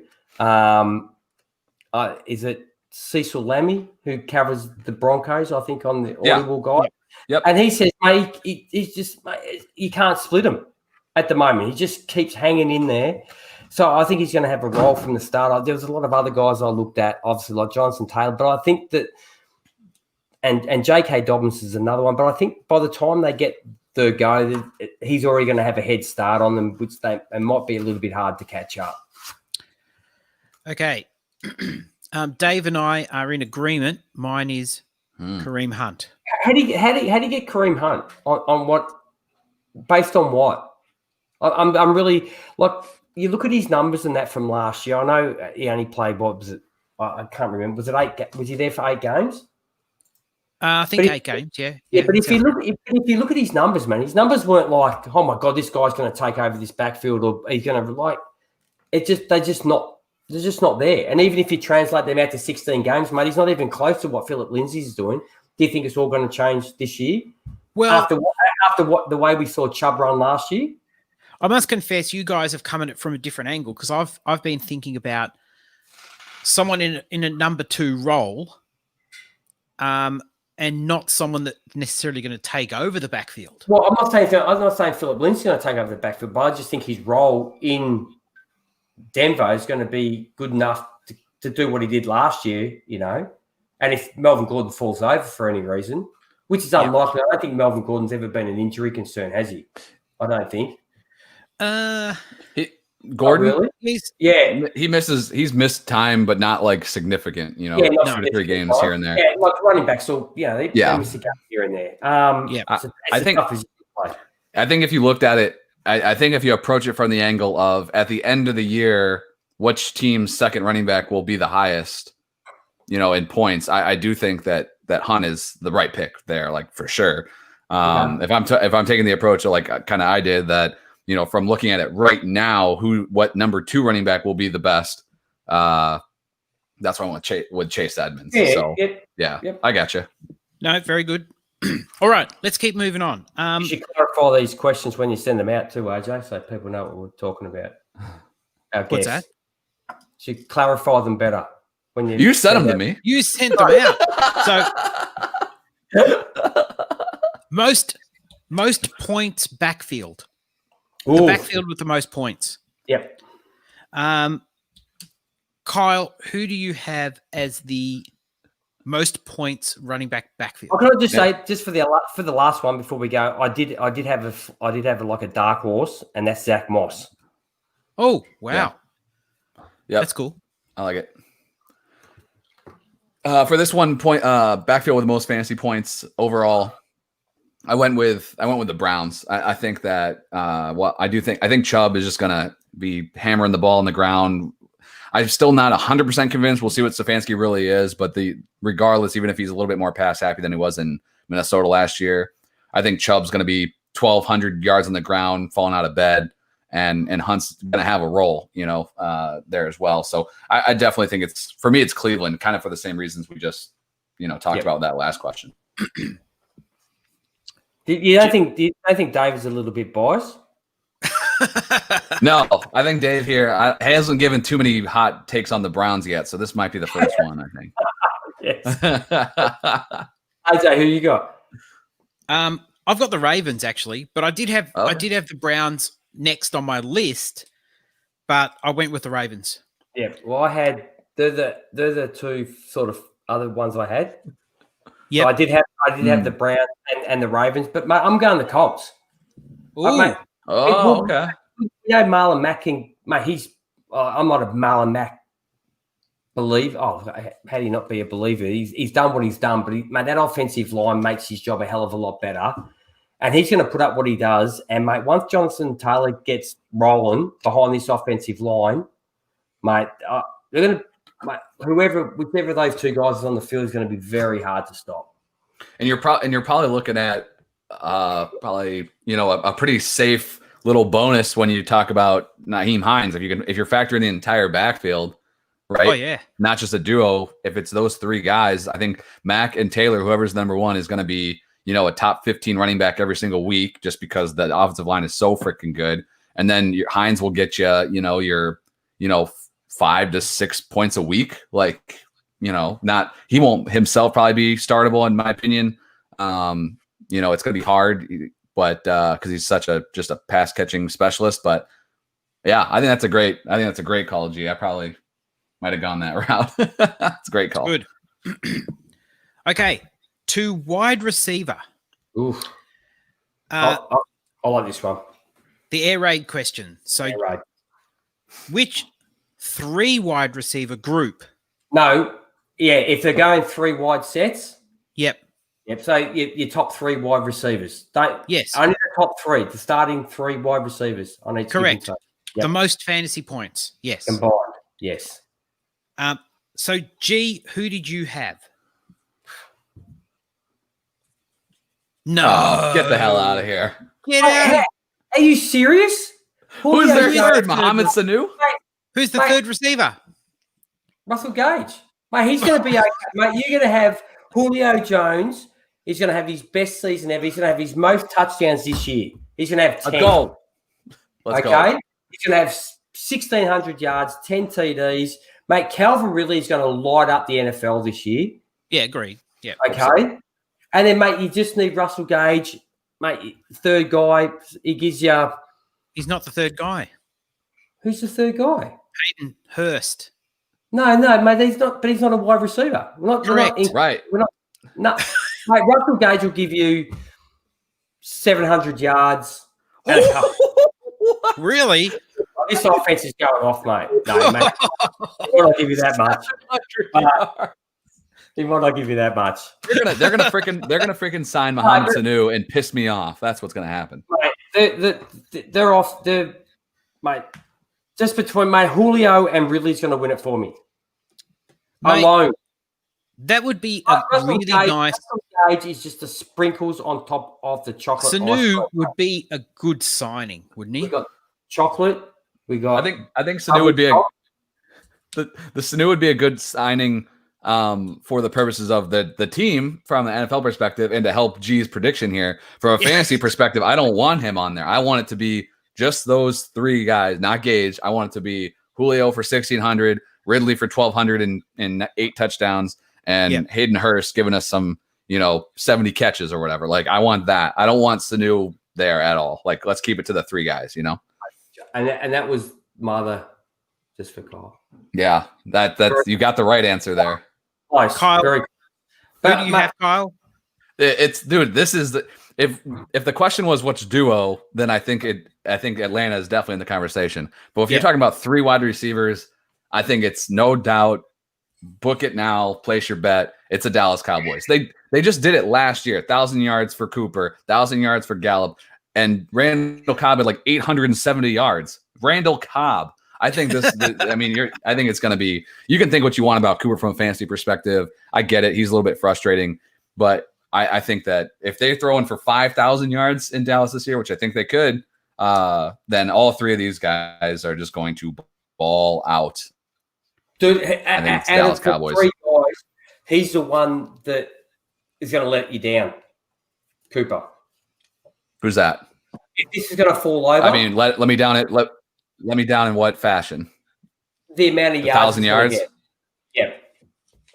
Is it Cecil Lammy who covers the Broncos? I think on the Audible guide. Yep. And he says, mate, he's just, mate, you can't split him at the moment. He just keeps hanging in there. So I think he's going to have a role from the start. There was a lot of other guys I looked at, obviously like Jonathan Taylor, but I think that, and J.K. Dobbins is another one. But I think by the time they get the go, he's already going to have a head start on them, which they might be a little bit hard to catch up. Okay. Dave and I are in agreement. Mine is Kareem Hunt. How do you get Kareem Hunt on what? Based on what? I'm really like, you look at his numbers and that from last year. I know he only played, what was it? I can't remember. Was it 8? Was he there for 8 games? I think 8 games. Yeah. Yeah, but if you look at his numbers, man, his numbers weren't like, oh my god, this guy's going to take over this backfield, or he's going to like. They're just not there. And even if you translate them out to 16 games, mate, he's not even close to what Philip Lindsay's doing. Do you think it's all going to change this year? Well, after what the way we saw Chubb run last year. I must confess, you guys have come at it from a different angle, because I've been thinking about someone in a number 2 role, and not someone that's necessarily going to take over the backfield. Well, I'm not saying Philip Lindsay's going to take over the backfield, but I just think his role in Denver is going to be good enough to do what he did last year, you know. And if Melvin Gordon falls over for any reason, which is unlikely, I don't think Melvin Gordon's ever been an injury concern, has he? I don't think. Gordon, really? he's missed time, but not like significant, you know, not 2 to 3 games here and there. Yeah, like running backs, so they miss a game here and there. I think if you looked at it, I think if you approach it from the angle of at the end of the year, which team's second running back will be the highest, you know, in points, I do think that Hunt is the right pick there, like for sure. If I'm taking the approach of like kind of I did that, you know, from looking at it right now, what number 2 running back will be the best? That's why I went with Chase Edmonds. I got you. No, very good. All right, let's keep moving on. You should clarify these questions when you send them out too, AJ, so people know what we're talking about. What's that? Should clarify them better when You sent them to me. You sent them out. So most points backfield. The backfield with the most points. Yep. Kyle, who do you have as the most points running back backfield? Can I just say, just for the last one before we go, I did have like a dark horse, and that's Zach Moss. Oh wow, Yeah, that's cool. I like it. For this one point, backfield with the most fantasy points overall, I went with the Browns. I think that I think Chubb is just gonna be hammering the ball on the ground. I'm still not 100% convinced. We'll see what Stefanski really is, but regardless, even if he's a little bit more pass happy than he was in Minnesota last year, I think Chubb's going to be 1,200 yards on the ground, falling out of bed, and Hunt's going to have a role, there as well. So I definitely think it's Cleveland, kind of for the same reasons we just, talked about with that last question. You don't think David's a little bit biased? No, I think Dave here hasn't given too many hot takes on the Browns yet, so this might be the first one, I think. Yes. AJ, who you got? I've got the Ravens actually, but I did have the Browns next on my list, but I went with the Ravens. Yeah, well, they're the two sort of other ones I had. Yeah, so I did have the Browns and the Ravens, but mate, I'm going the Colts. Ooh. Okay. Marlon Mack I'm not a Marlon Mack believer. Oh, how do you not be a believer? He's done what he's done, but that offensive line makes his job a hell of a lot better. And he's going to put up what he does. And, mate, once Jonathan Taylor gets rolling behind this offensive line, mate, they're going to whichever of those two guys is on the field is going to be very hard to stop. And you're probably looking at a pretty safe little bonus when you talk about Nyheim Hines. If you're factoring the entire backfield, right? Oh yeah, not just a duo. If it's those three guys, I think Mack and Taylor, whoever's number one, is going to be a top 15 running back every single week, just because the offensive line is so freaking good. And then Hines will get your 5 to 6 points a week. Like he won't himself probably be startable in my opinion. It's going to be hard, but because he's such just a pass catching specialist. But yeah, I think that's a great call, G. I probably might have gone that route. It's a great call. Good. Okay, to wide receiver. Oof. I like this one. The air raid question. So, which 3 wide receiver group? No, yeah, if they're going 3 wide sets. Yep. So your top 3 wide receivers. Yes. Only the top 3, the starting 3 wide receivers. I need to correct. Yep. The most fantasy points. Yes. Combined. Yes. So G, who did you have? No. Get the hell out of here. Get out. Are you serious? Who's their third? Mohamed Sanu? Who's the third receiver? Russell Gage. Mate, he's going to be okay. Mate, you're going to have Julio Jones. He's going to have his best season ever. He's going to have his most touchdowns this year. He's going to have 10. A goal. Let's go. He's going to have 1,600 yards, 10 TDs. Mate, Calvin Ridley is going to light up the NFL this year. Yeah, agreed. Yeah. Okay. And then, mate, you just need Russell Gage. Mate, third guy, he gives you... He's not the third guy. Who's the third guy? Hayden Hurst. No, mate, he's not a wide receiver. Correct. Right. No. Mate, Russell Gage will give you 700 yards. Really? This offense is going off, mate. No, mate. He might not give you that much. He might not give you that much. They're gonna freaking sign Mohamed Sanu and piss me off. That's what's gonna happen. Mate, they're off. Mate, just between Julio and Ridley's gonna win it for me. Mate, alone. That would be a really nice. Gage is just the sprinkles on top of the chocolate. Sanu would be a good signing, wouldn't he? We got chocolate. We got. I think Sanu would be the Sanu would be a good signing. for the purposes of the team from the NFL perspective and to help G's prediction here. From a fantasy perspective, I don't want him on there. I want it to be just those three guys, not Gage. I want it to be Julio for 1,600, Ridley for 1,200 and 8 touchdowns, and Hayden Hurst giving us some, 70 catches or whatever. Like, I want that. I don't want Sanu there at all. Like, let's keep it to the three guys, And that was Mother, just for Kyle. Yeah, that's you got the right answer there. Nice. Kyle, Very who do you have, Kyle? It's dude. This is the if the question was which duo, then I think Atlanta is definitely in the conversation. But if you're talking about 3 wide receivers, I think it's no doubt. Book it now. Place your bet. It's the Dallas Cowboys. They just did it last year. 1,000 yards for Cooper, 1,000 yards for Gallup, and Randall Cobb had like 870 yards. Randall Cobb. I think I think it's going to be. You can think what you want about Cooper from a fantasy perspective. I get it. He's a little bit frustrating, but I think that if they throw in for 5,000 yards in Dallas this year, which I think they could, then all 3 of these guys are just going to ball out. Dude, I think it's out Dallas of the Cowboys. 3 guys, he's the one that is going to let you down. Cooper. Who's that? If this is going to fall over, I mean, let me down it. Let me down in what fashion? the amount of yards. 1,000 yards? Yeah.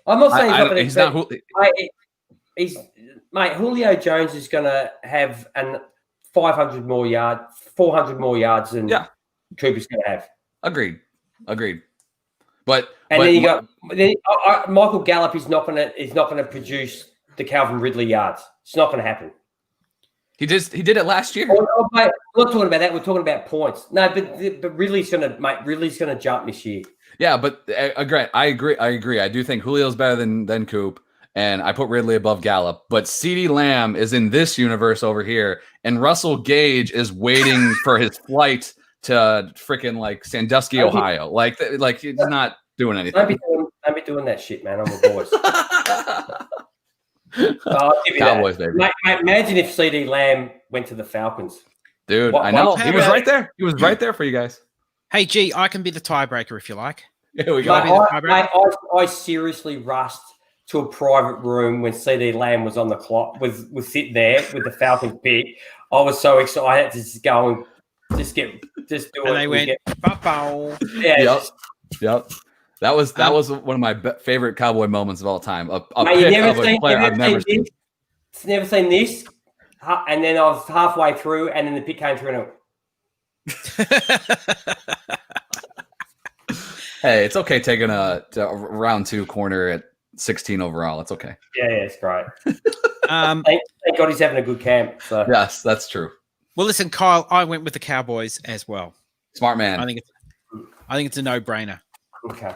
I'm not saying he's not. Mate, Julio Jones is going to have 500 more yards, 400 more yards than Cooper's going to have. Agreed. But then you got Michael Gallup is not going to produce the Calvin Ridley yards. It's not going to happen. he did it last year. Oh, mate, we're not talking about that. We're talking about points. No, but Ridley's going to jump this year. Yeah, but I agree. I do think Julio's better than Coop, and I put Ridley above Gallup. But CeeDee Lamb is in this universe over here, and Russell Gage is waiting for his flight to freaking like Sandusky, Ohio. Like he's not doing anything. Don't be doing that shit, man. I'm a boys. I'll give you Cowboys, that. baby. Mate, imagine if CeeDee Lamb went to the Falcons. Dude, I know. He was right there. He was right there for you guys. Hey, G, I can be the tiebreaker if you like. Here we go. I seriously rushed to a private room when CeeDee Lamb was on the clock, was sitting there with the Falcons pick. I was so excited. I had to just go and just do it. And they went, "Bow." Yeah. Yep. That was one of my favorite Cowboy moments of all time. Mate, you never seen this. And then I was halfway through, and then the pick came through, and Hey, it's okay taking a round 2 corner at 16 overall. It's okay. yeah, it's great. Well, Thank God he's having a good camp. So Yes, that's true. listen, Kyle, I went with the Cowboys as well. Smart man. I think it's a no-brainer. okay,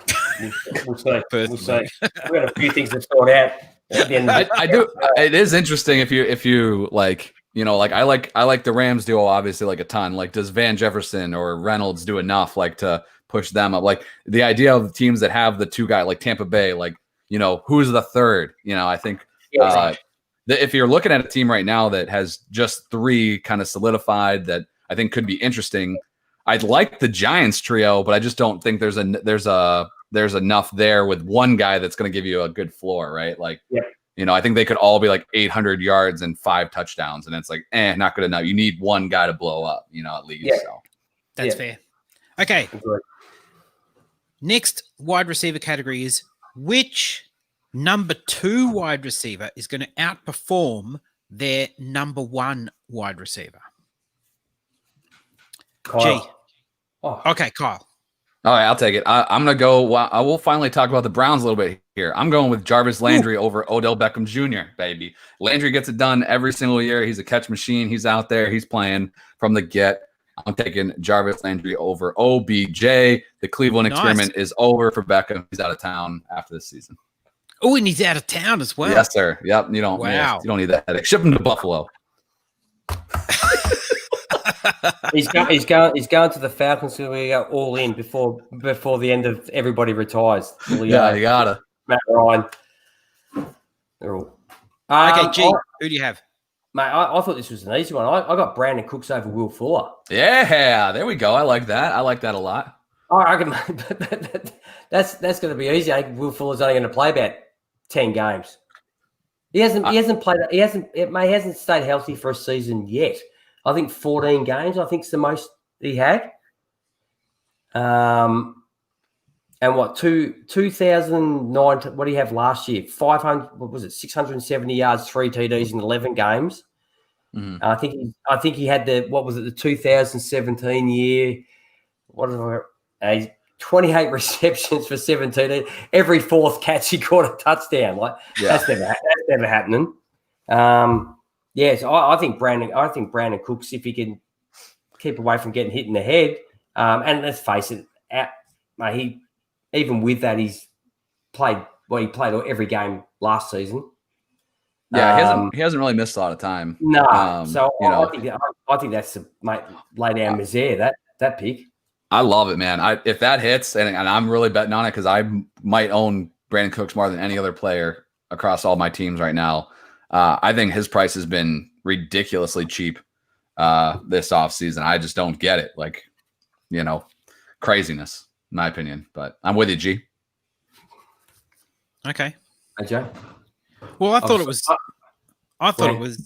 we'll see. Personally. We've got a few things to sort out. At the end of I do. It is interesting if you like, I like the Rams duo obviously like a ton. Like, does Van Jefferson or Reynolds do enough like to push them up? Like the idea of the teams that have the 2 guy like Tampa Bay, like who's the third? I think if you're looking at a team right now that has just 3 kind of solidified that I think could be interesting. I'd like the Giants trio, but I just don't think there's enough there with one guy that's going to give you a good floor, right? Like, I think they could all be like 800 yards and 5 touchdowns, and it's like, not good enough. You need one guy to blow up, at least. Yeah. So That's fair. Okay. Next wide receiver category is which number 2 wide receiver is going to outperform their number 1 wide receiver? Kyle. G. Oh, Okay, Kyle. all right, I'll take it. I'm gonna go. Well, I will finally talk about the Browns a little bit here. I'm going with Jarvis Landry over Odell Beckham Jr. Baby, Landry gets it done every single year. He's a catch machine. He's out there. He's playing from the get. I'm taking Jarvis Landry over OBJ. The Cleveland experiment is over for Beckham. He's out of town after this season. Oh, and he's out of town as well. Yes, sir. Yep. You don't need that headache. Ship him to Buffalo. he's going to the Falcons, so we go all in before the end of everybody retires. You gotta. Matt Ryan. They're all. Okay, G, who do you have? Mate, I thought this was an easy one. I got Brandon Cooks over Will Fuller. Yeah, there we go. I like that. I like that a lot. I reckon that's going to be easy. I think Will Fuller's only going to play about 10 games. He hasn't played. He hasn't stayed healthy for a season yet. I think 14 games. I think it's the most he had. And what 2009? What did he have last year? 500. What was it? 670 yards, 3 TDs in 11 games. Mhm. I think he had the 2017 year. What is it? 28 receptions for 7 TDs. Every fourth catch he caught a touchdown. Like that's never happening. Yes, I think Brandon Cooks, if he can keep away from getting hit in the head, and let's face it, even with that, he played every game last season. Yeah, he hasn't really missed a lot of time. No, so you know, I think that's lay down misère that pick. I love it, man. If that hits, and I'm really betting on it because I might own Brandon Cooks more than any other player across all my teams right now. I think his price has been ridiculously cheap this offseason. I just don't get it. Like, craziness, in my opinion. But I'm with you, G. Okay. Hey, Joe? Well, I thought it was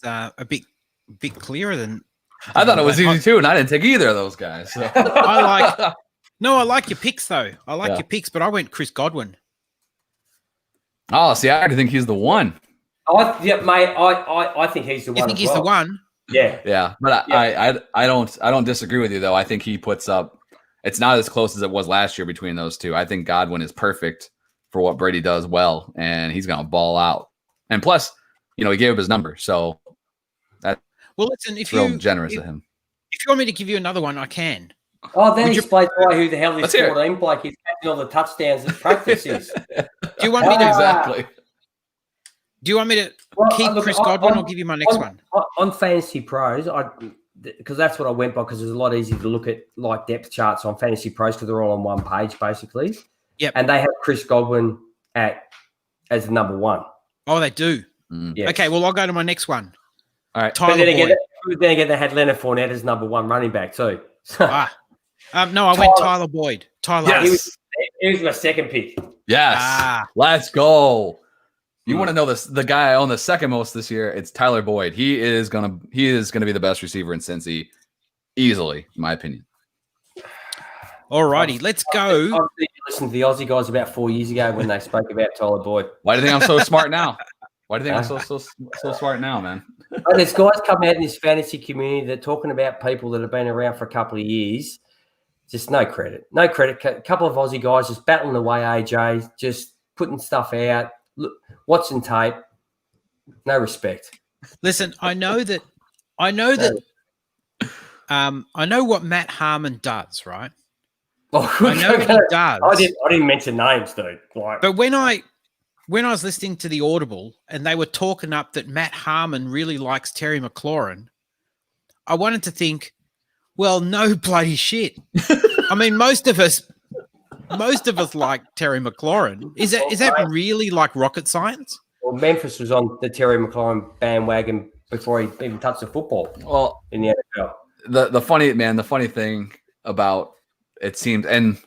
a bit clearer than. I thought it was easy too, and I didn't take either of those guys. So. I like your picks though. I like your picks, but I went Chris Godwin. Oh, see, I already think he's the one. I think he's the one. You think he's the one? Yeah, yeah. But I don't disagree with you though. I think he puts up. It's not as close as it was last year between those two. I think Godwin is perfect for what Brady does well, and he's going to ball out. And plus, he gave up his number, so that. Well, listen, if real you generous of him. If you want me to give you another one, I can. Oh, then explain why who the hell this Let's hear it. 14 bloke is catching all the touchdowns at practices. Do you want me to Exactly. Do you want me to keep Chris Godwin or give you my next one? On Fantasy Pros, because that's what I went by, because it's a lot easier to look at like depth charts on Fantasy Pros because they're all on one page basically. Yep. And they have Chris Godwin as the number one. Oh, they do. Yes. Okay, well, I'll go to my next one. All right. Tyler But Boyd. then again, they had Leonard Fournette as number one running back too. No, I went Tyler Boyd. Yes. He was my second pick. Yes. Let's go. You want to know this? The guy I own the second most this year. It's Tyler Boyd. He is gonna be the best receiver in Cincy, easily, in my opinion. All righty, let's go. I listened to the Aussie guys about 4 years ago when they spoke about Tyler Boyd. Why do you think I'm so smart now? Why do you think I'm so smart now, man? There's guys coming out in this fantasy community that are talking about people that have been around for a couple of years. Just no credit. No credit. A couple of Aussie guys just battling away, AJ, just putting stuff out. Look, watching tape. No respect. Listen, I know what Matt Harmon does, right? Oh, I know what he does. I didn't mention names, dude. But when I was listening to the Audible and they were talking up that Matt Harmon really likes Terry McLaurin, I wanted to think, well, no bloody shit. I mean, most of us like Terry McLaurin. Is that really like rocket science? Well, Memphis was on the Terry McLaurin bandwagon before he even touched the football. Well, in the NFL. The funny thing about it seems, and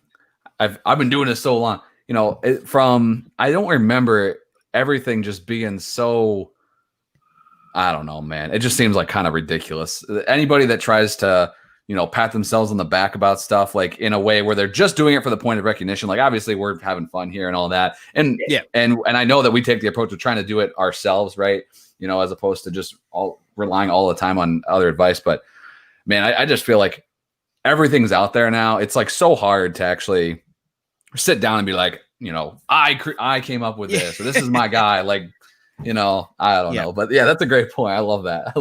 I've been doing this so long, I don't remember everything just being so, I don't know, man. It just seems like kind of ridiculous. Anybody that tries to, pat themselves on the back about stuff, like in a way where they're just doing it for the point of recognition. Like, obviously we're having fun here and all that. And, and I know that we take the approach of trying to do it ourselves, right? As opposed to just relying all the time on other advice. But man, I just feel like everything's out there now. It's like so hard to actually sit down and be like, I came up with this, or this is my guy. Like, I don't know, but yeah, that's a great point. I love that.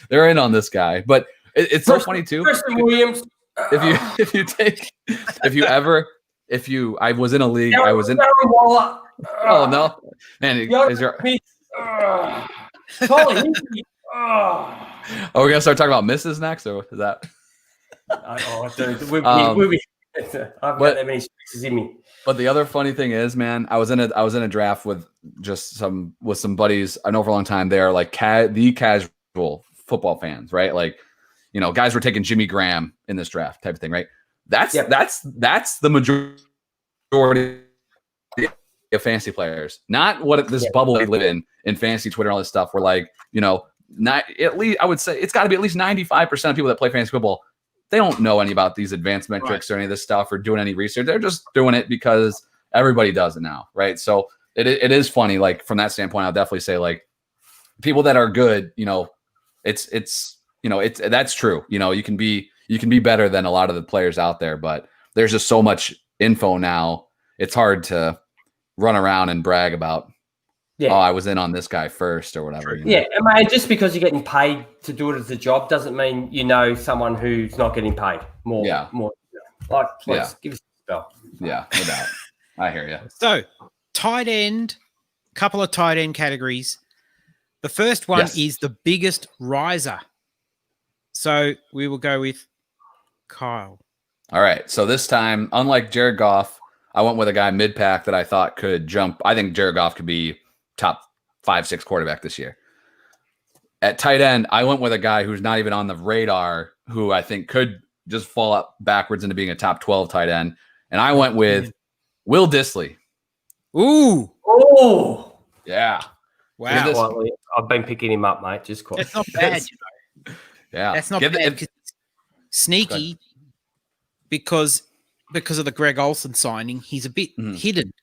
They're in on this guy, but it's so funny too. Preston Williams. I was in a league. I was in. Oh no, man! Is your Oh, we're gonna start talking about misses next, or is that? Dude, we'll be. I've got that many spaces in me. But the other funny thing is, man, I was in a draft with some buddies I know for a long time. They're like the casual football fans, right? Like, guys were taking Jimmy Graham in this draft type of thing, right? That's the majority of fantasy players, not what this bubble they live in fantasy Twitter and all this stuff. Where like, not at least I would say it's got to be at least 95% of people that play fantasy football. They don't know any about these advanced metrics or any of this stuff or doing any research. They're just doing it because everybody does it now, right? So it is funny. Like from that standpoint, I'll definitely say like people that are good, it's that's true. You can be better than a lot of the players out there, but there's just so much info now. It's hard to run around and brag about. Yeah. Oh, I was in on this guy first or whatever. Yeah, and just because you're getting paid to do it as a job doesn't mean someone who's not getting paid more. Yeah. More. Like, please give us a spell. Yeah, no doubt. I hear you. So, tight end, couple of tight end categories. The first one is the biggest riser. So we will go with Kyle. All right. So this time, unlike Jared Goff, I went with a guy mid-pack that I thought could jump. I think Jared Goff could be top 5-6 quarterback this year. At tight end, I went with a guy who's not even on the radar, who I think could just fall up backwards into being a top 12 tight end. And I went with Will Dissly. Ooh. Oh. Yeah. Wow. Well, I've been picking him up, mate. Just quite. That's not bad, Yeah. That's not bad. Sneaky because of the Greg Olsen signing, he's a bit hidden.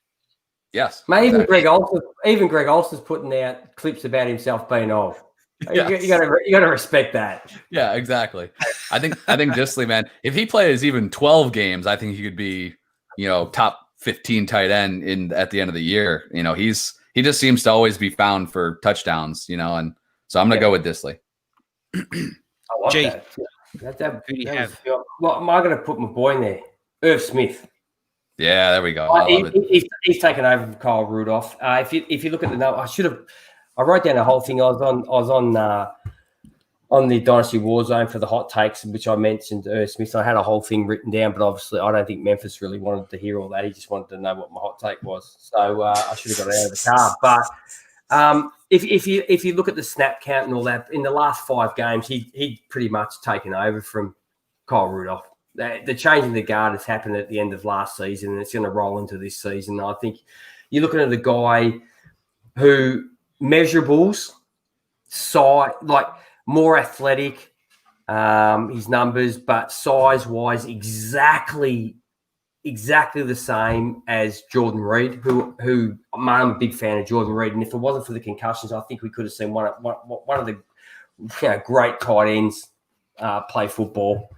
Yes. Mate, even Greg Olsen's putting out clips about himself being old. Yes. You gotta respect that. Yeah, exactly. I think Dissly, man, if he plays even 12 games, I think he could be, top 15 tight end at the end of the year. He just seems to always be found for touchdowns, and so I'm gonna go with Dissly. I like that. What am I gonna put my boy in there? Irv Smith. Yeah, there we go. He's taken over from Kyle Rudolph. If you look at the number, I wrote down the whole thing. I was on the Dynasty Warzone for the hot takes, which I mentioned Irv Smith. So I had a whole thing written down, but obviously I don't think Memphis really wanted to hear all that. He just wanted to know what my hot take was. So I should have got it out of the car. But if you look at the snap count and all that, in the last 5 games, he pretty much taken over from Kyle Rudolph. The change in the guard has happened at the end of last season, and it's going to roll into this season. I think you're looking at a guy who measurables, size, like more athletic, his numbers, but size-wise exactly the same as Jordan Reed, who I'm a big fan of Jordan Reed. And if it wasn't for the concussions, I think we could have seen one of the great tight ends play football.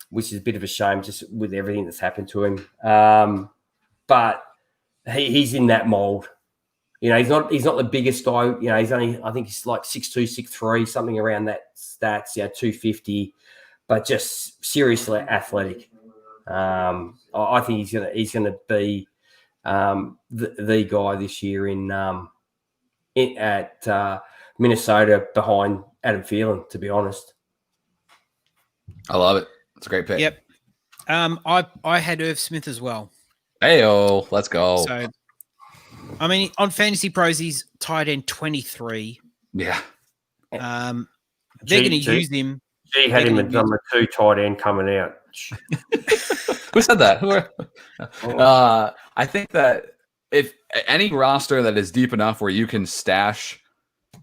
Which is a bit of a shame just with everything that's happened to him. But he's in that mold. He's not the biggest guy. He's only, I think he's like 6'2", 6'3", something around that stats, 250, but just seriously athletic. I think he's gonna be the guy this year at Minnesota behind Adam Thielen, to be honest. I love it. It's a great pick. Yep. I had Irv Smith as well. Heyo, let's go. So, I mean, on Fantasy Pros, he's tight end 23. Yeah. They're going to use him. He had him at number 2 tight end coming out. Who said that? I think that if any roster that is deep enough where you can stash,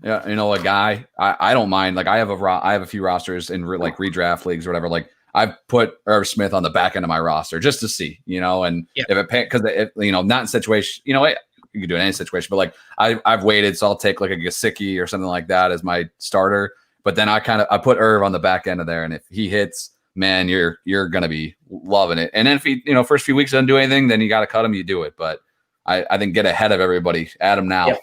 a guy, I don't mind. Like I have a few rosters in like redraft leagues or whatever. Like I've put Irv Smith on the back end of my roster just to see, and if it because not in situation, you can do it in any situation, but like I've waited, so I'll take like a Gesicki or something like that as my starter. But then I put Irv on the back end of there, and if he hits, man, you're gonna be loving it. And then if he first few weeks doesn't do anything, then you got to cut him. You do it, but I think get ahead of everybody. Add him now. Yep.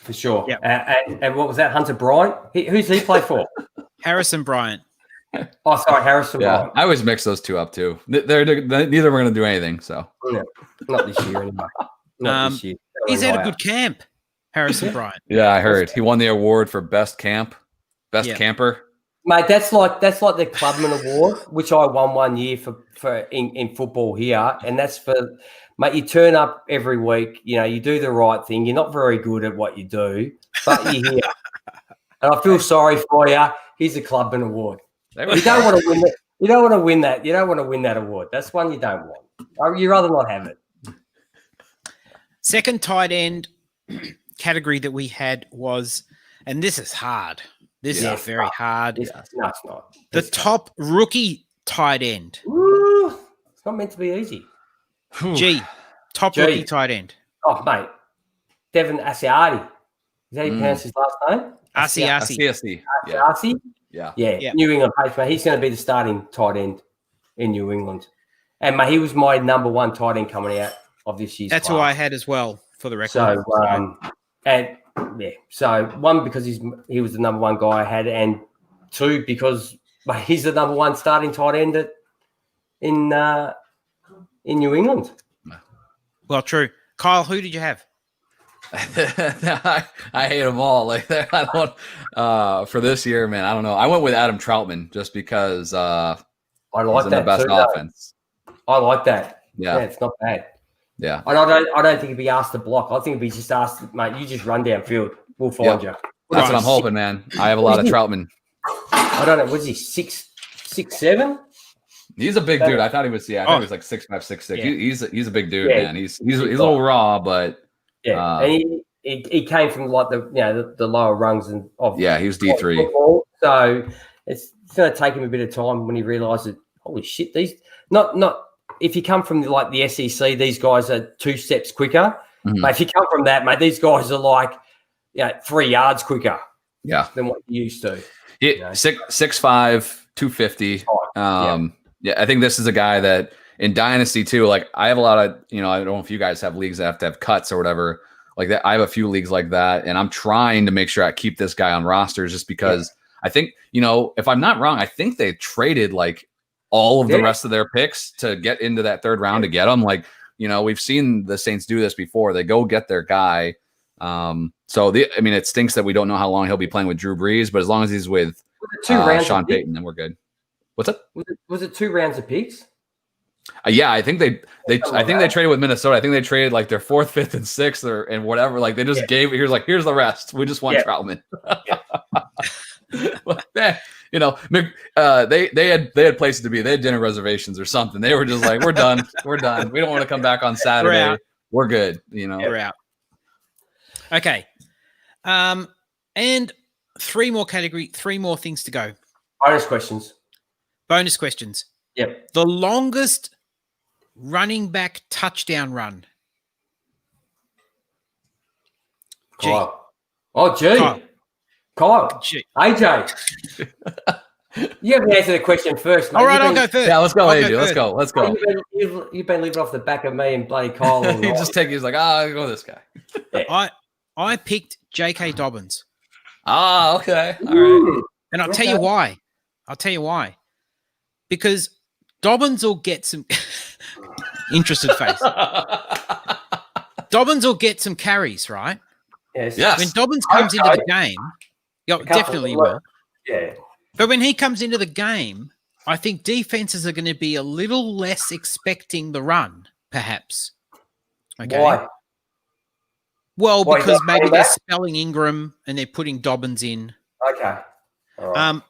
For sure. Yep. And what was that, Hunter Bryant? Who's he play for? Harrison Bryant. Oh, sorry, Harrison Bryant. I always mix those two up too. Neither are going to do anything. So not this year anymore. This year. He's had a good camp, Harrison Bryant. Yeah, I heard he won the award for best camper. Mate, that's like the Clubman Award, which I won one year for in football here, and that's for. Mate, you turn up every week, you do the right thing. You're not very good at what you do, but you're here. And I feel sorry for you. Here's the Clubman Award. You don't want to win that. You don't want to win that. You don't want to win that award. That's one you don't want. You'd rather not have it. Second tight end category that we had was, and this is hard. This Yeah. is very hard. No, it's not. The It's not. top rookie tight end. Ooh, it's not meant to be easy. G, top G. rookie tight end. Oh, mate. Devin Asiati. Is that how you pronounce his last name? Asiasi. CSC. Yeah. Asiati? Yeah. Yeah. Yeah. New England Patriots, mate. He's going to be the starting tight end in New England. And, mate, he was my number one tight end coming out of this year's That's class. who I had as well, for the record. So, so one, because he was the number one guy I had, and two, because he's the number one starting tight end in New England. Well, true. Kyle, who did you have? I hate them all. Like I don't for this year, man. I don't know. I went with Adam Troutman just because I he's like in that the best too, though. offense. I like that. Yeah. It's not bad. Yeah. And I don't think he'd be asked to block. I think he'd be just asked, mate, you just run downfield. We'll find you. That's what I'm hoping, man. I have a lot of Troutman. I don't know. Was he 6'7"? He's a big dude. I thought he was. Yeah, I think he was like 6'5", 6'6". Yeah. He's a big dude, Yeah. man. He's a little raw, but Yeah, and he came from like the lower rungs and of yeah, he was D3. football. So it's going to take him a bit of time when he realises, holy shit, these not if you come from like the SEC, these guys are 2 steps quicker. Mhm. But if you come from that, mate, these guys are like 3 yards quicker Yeah, than what you used to. he, Yeah. 6'5", 250. Yeah, I think this is a guy that in Dynasty too. Like I have a lot of I don't know if you guys have leagues that have to have cuts or whatever like that. I have a few leagues like that, and I'm trying to make sure I keep this guy on rosters just because I think if I'm not wrong, I think they traded like all of the rest of their picks to get into that third round to get him. Like we've seen the Saints do this before. They go get their guy. It stinks that we don't know how long he'll be playing with Drew Brees, but as long as he's with Sean Payton, then we're good. What's up? Was it 2 rounds of picks? Yeah, I think they traded with Minnesota. I think they traded like their 4th, 5th, and 6th and whatever. Like they just gave here's the rest. We just want Troutman. They had places to be. They had dinner reservations or something. They were just like, we're done. We're done. We don't want to come back on Saturday. We're good. We're out. Okay. And 3 more things to go. Bonus questions. Yep. The longest running back touchdown run. G. Kyle. Oh, G. Kyle. G. AJ. You haven't answered the question first, mate. All right, I'll go first. Yeah, let's go, I'll AJ. Let's go. You've been living off the back of me and bloody Kyle. He's like, I'll go with this guy. I picked J.K. Dobbins. Ah, okay. All right. And I'll tell you why. Because Dobbins will get some interested face. Dobbins will get some carries, right? Yes. When Dobbins comes into the game, definitely will. Yeah. But when he comes into the game, I think defenses are going to be a little less expecting the run, perhaps. Okay. Why? Well, Why, because he's not maybe coming they're back? spelling Ingram and they're putting Dobbins in. Okay. All right.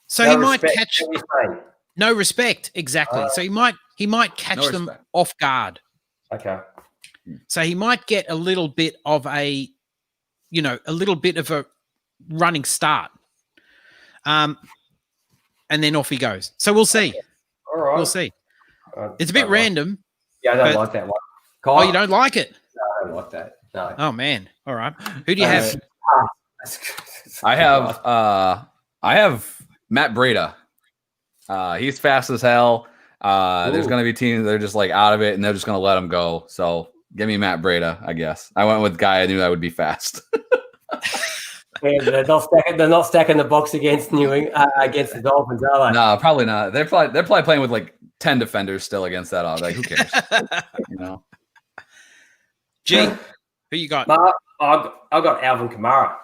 So No he might respect. catch What are you saying? no respect, exactly. So he might catch No them respect. off guard. Okay. So he might get a little bit of a running start. And then off he goes. So we'll see. All right. We'll see. It's a bit random. Yeah, I don't but- like that one. Oh, Kyle? you don't like it? No, I don't like that. No. Oh man. All right. Who do you have? I have Matt Breida. He's fast as hell. There's going to be teams that are just like out of it, and they're just going to let him go. So give me Matt Breida, I guess. I went with a guy I knew that would be fast. Yeah, they're not stacking the box against against the Dolphins, are they? No, probably not. They're probably playing with like 10 defenders still against that. Like, who cares? G, who you got? Mark, I've got Alvin Kamara.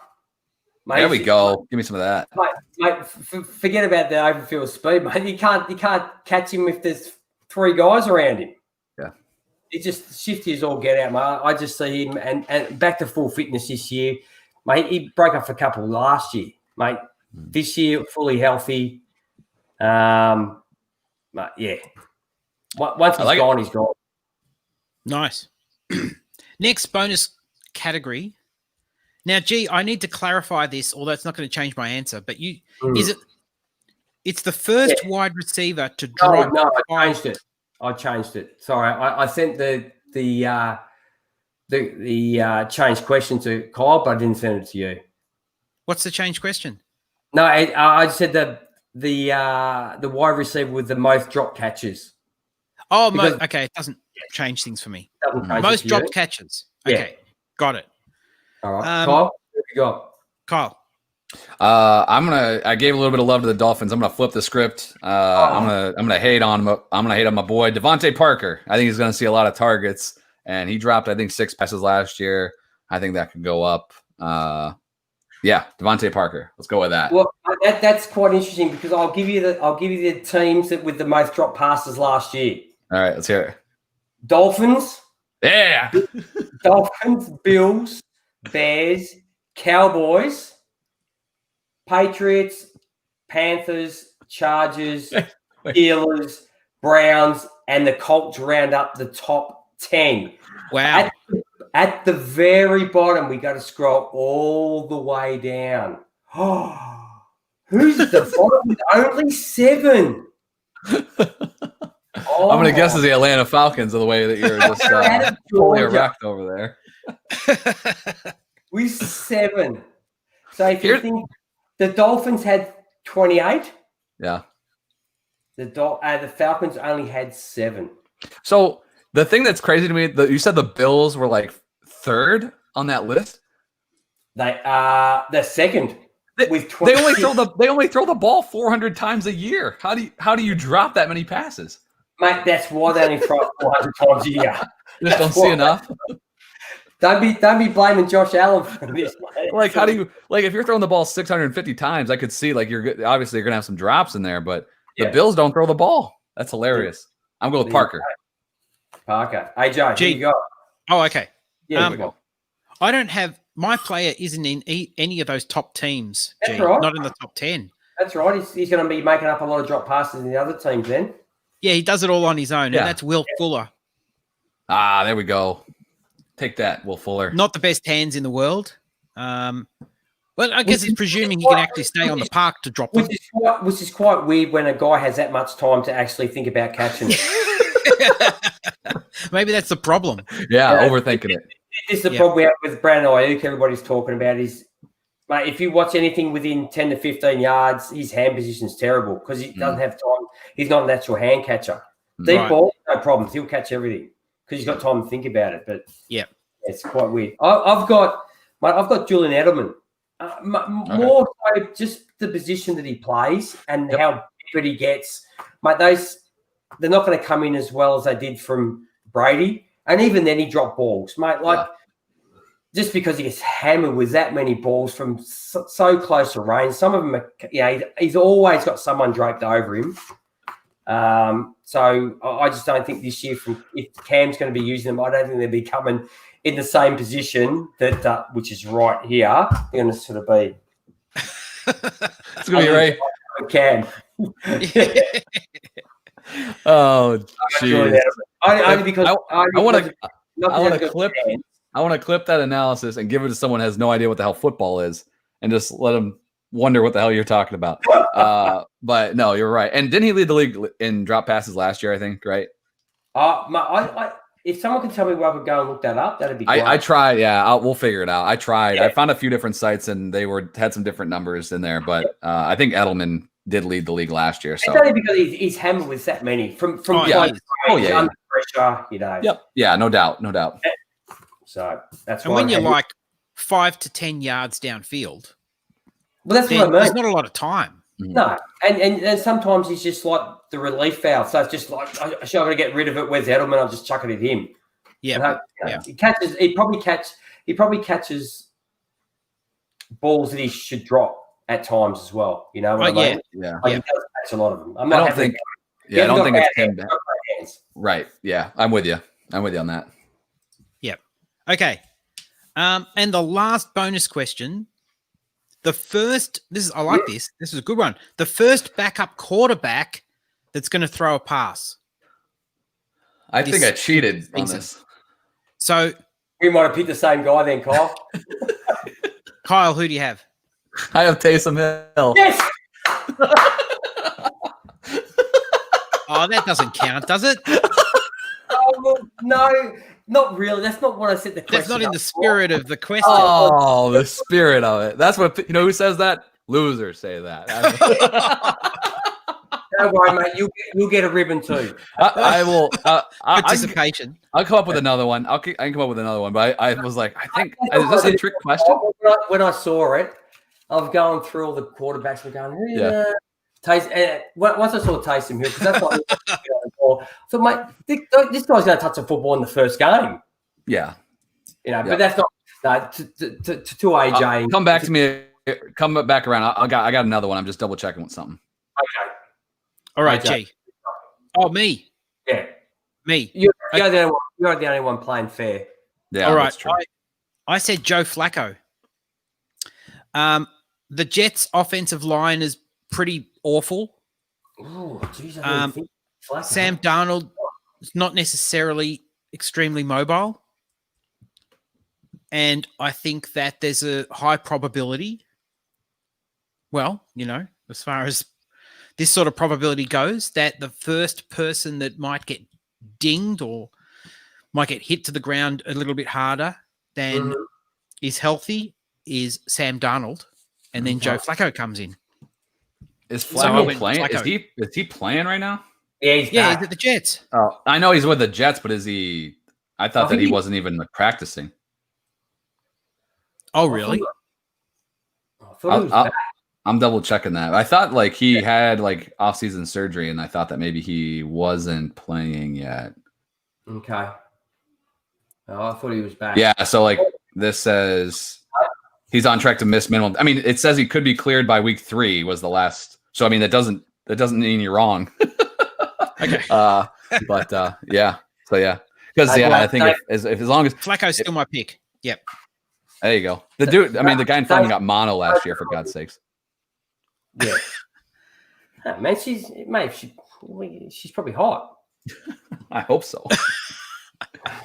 Mate, There we go. Give me some of that. Mate, forget about the overfield speed, mate. You can't catch him if there's 3 guys around him. Yeah. He's just shifty as all get out, mate. I just see him and back to full fitness this year. Mate, he broke up for a couple last year, mate. This year, fully healthy. But yeah. Once he's gone, he's gone. Nice. Next bonus category. Now, G, I need to clarify this, although it's not going to change my answer. But is it? It's the first wide receiver to drop. No, I changed it. Sorry, I sent the changed question to Kyle, but I didn't send it to you. What's the change question? No, I said the wide receiver with the most drop catches. Oh, okay. It doesn't change things for me. Most dropped catches. Okay, got it. All right, Kyle, what you got? Kyle. I gave a little bit of love to the Dolphins. I'm gonna flip the script. I'm gonna hate on my boy Devontae Parker. I think he's gonna see a lot of targets, and he dropped, I think, 6 passes last year. I think that could go up. Yeah, Devontae Parker. Let's go with that. Well, that's quite interesting because I'll give you the teams that with the most drop passes last year. All right, let's hear it. Dolphins. Yeah. Dolphins, Bills, Bears, Cowboys, Patriots, Panthers, Chargers, Steelers, Browns, and the Colts round up the top 10. Wow. At the very bottom, we got to scroll all the way down. Who's at the bottom with only 7? I'm going to guess it's the Atlanta Falcons of the way that you're just totally erect over there. With 7. So if you think the Dolphins had 28. Yeah. The Falcons only had 7. So the thing that's crazy to me, you said the Bills were like 3rd on that list. They are the 2nd with 20. They only throw the ball 400 times a year. How do you drop that many passes? Mate, that's why they only throw it 400 times a year. You just don't see enough. Don't be blaming Josh Allen for this. Mate. Like, how do you if you're throwing the ball 650 times? I could see like you're gonna have some drops in there, but the Bills don't throw the ball. That's hilarious. I'm going with Parker. AJ, here you go. Oh, okay. Yeah, we go. I don't have my player isn't in any of those top teams. That's right. Not in the top 10. That's right. He's going to be making up a lot of drop passes in the other teams then. Yeah, he does it all on his own, and that's Will Fuller. Ah, there we go. Take that, Will Fuller. Not the best hands in the world. Well, I guess it's presuming he can actually stay on the park to drop them. Which is quite weird when a guy has that much time to actually think about catching it. Maybe that's the problem. Yeah, overthinking it. This is the problem we have with Brandon Ayuk. Everybody's talking about is, mate, if you watch anything within 10 to 15 yards, his hand position is terrible because he doesn't have time. He's not a natural hand catcher. Deep ball, no problems. He'll catch everything because he's got time to think about it. But it's quite weird. I've got Julian Edelman. More so just the position that he plays and how big he gets. Mate, they're not going to come in as well as they did from Brady. And even then he dropped balls, mate. Just because he gets hammered with that many balls from so close to range. Some of them are, he's always got someone draped over him. So I just don't think this year, if Cam's going to be using them, I don't think they'll be coming in the same position that which is right here. They're going to sort of be. It's going to be right. Cam. Oh, jeez. Only because I want to clip that analysis and give it to someone who has no idea what the hell football is, and just let them wonder what the hell you're talking about. But no, you're right. And didn't he lead the league in drop passes last year? I think, right? If someone could tell me where I could go and look that up, that'd be great. I tried. Yeah, we'll figure it out. I tried. I found a few different sites, and they had some different numbers in there. But I think Edelman did lead the league last year. So it's only because he's hammered with that many under pressure, Yep. Yeah, no doubt. So that's and why. when you're like 5 to 10 yards downfield, well, that's what I mean. There's not a lot of time. No, and sometimes he's just like the relief valve. So it's just like I'm going to get rid of it. Where's Edelman? I'll just chuck it at him. Yeah, He catches. He probably catches balls that he should drop at times as well. You know what I mean? Yeah. He does catch a lot of them. I don't think it's him. Right. Yeah, I'm with you on that. Yep. Okay. And the last bonus question. I like this. This is a good one. The first backup quarterback that's going to throw a pass. I think I cheated on this. So We might have picked the same guy then, Kyle. Kyle, who do you have? I have Taysom Hill. Yes. Oh, that doesn't count, does it? Oh, well, no, not really. That's not what I said. The question. That's not in up the for. spirit of the question. Oh, the spirit of it. That's what who says that? Losers say that. Don't worry, mate. You'll get a ribbon too. I will. Participation. I'll come up with another one. I can come up with another one, but I was like, I think is this a trick question? When I saw it, I was going through all the quarterbacks. We're going, Yeah. Once I saw Taysom Hill, because that's what I was so, mate, this guy's going to touch the football in the first game. Yeah. You know, but that's not to AJ. Come back to me. Come back around. I got another one. I'm just double checking with something. Okay. All right, AJ. G. Oh, me. Yeah. Me. You're the only one playing fair. Yeah. All right. That's true. I said Joe Flacco. The Jets' offensive line is pretty awful. Oh, geez, I didn't think Flacco. Sam Darnold is not necessarily extremely mobile. And I think that there's a high probability, well, you know, as far as this sort of probability goes, that the first person that might get dinged or might get hit to the ground a little bit harder than is healthy is Sam Darnold. And then Joe Flacco comes in. Is So I Flacco went playing? Flacco. Is he playing right now? Yeah, he's Yeah, back. he's at the Jets. Oh, I know he's with the Jets, but is he? I thought that think he he- wasn't even practicing. Oh, really? I thought he was back. I'm double checking that. I thought like he had like off-season surgery, and I thought that maybe he wasn't playing yet. Okay. Oh, I thought he was back. Yeah, so like this says he's on track to miss minimum. I mean, it says he could be cleared by week 3 was the last. So I mean, that doesn't mean you're wrong. Okay. But yeah. So yeah, because I think if as long as Flacco's still my pick. Yep. there you go, the dude. I mean, the guy in front of him got mono last year for God's sakes. Yeah. Ah, man, she's probably hot. I hope so.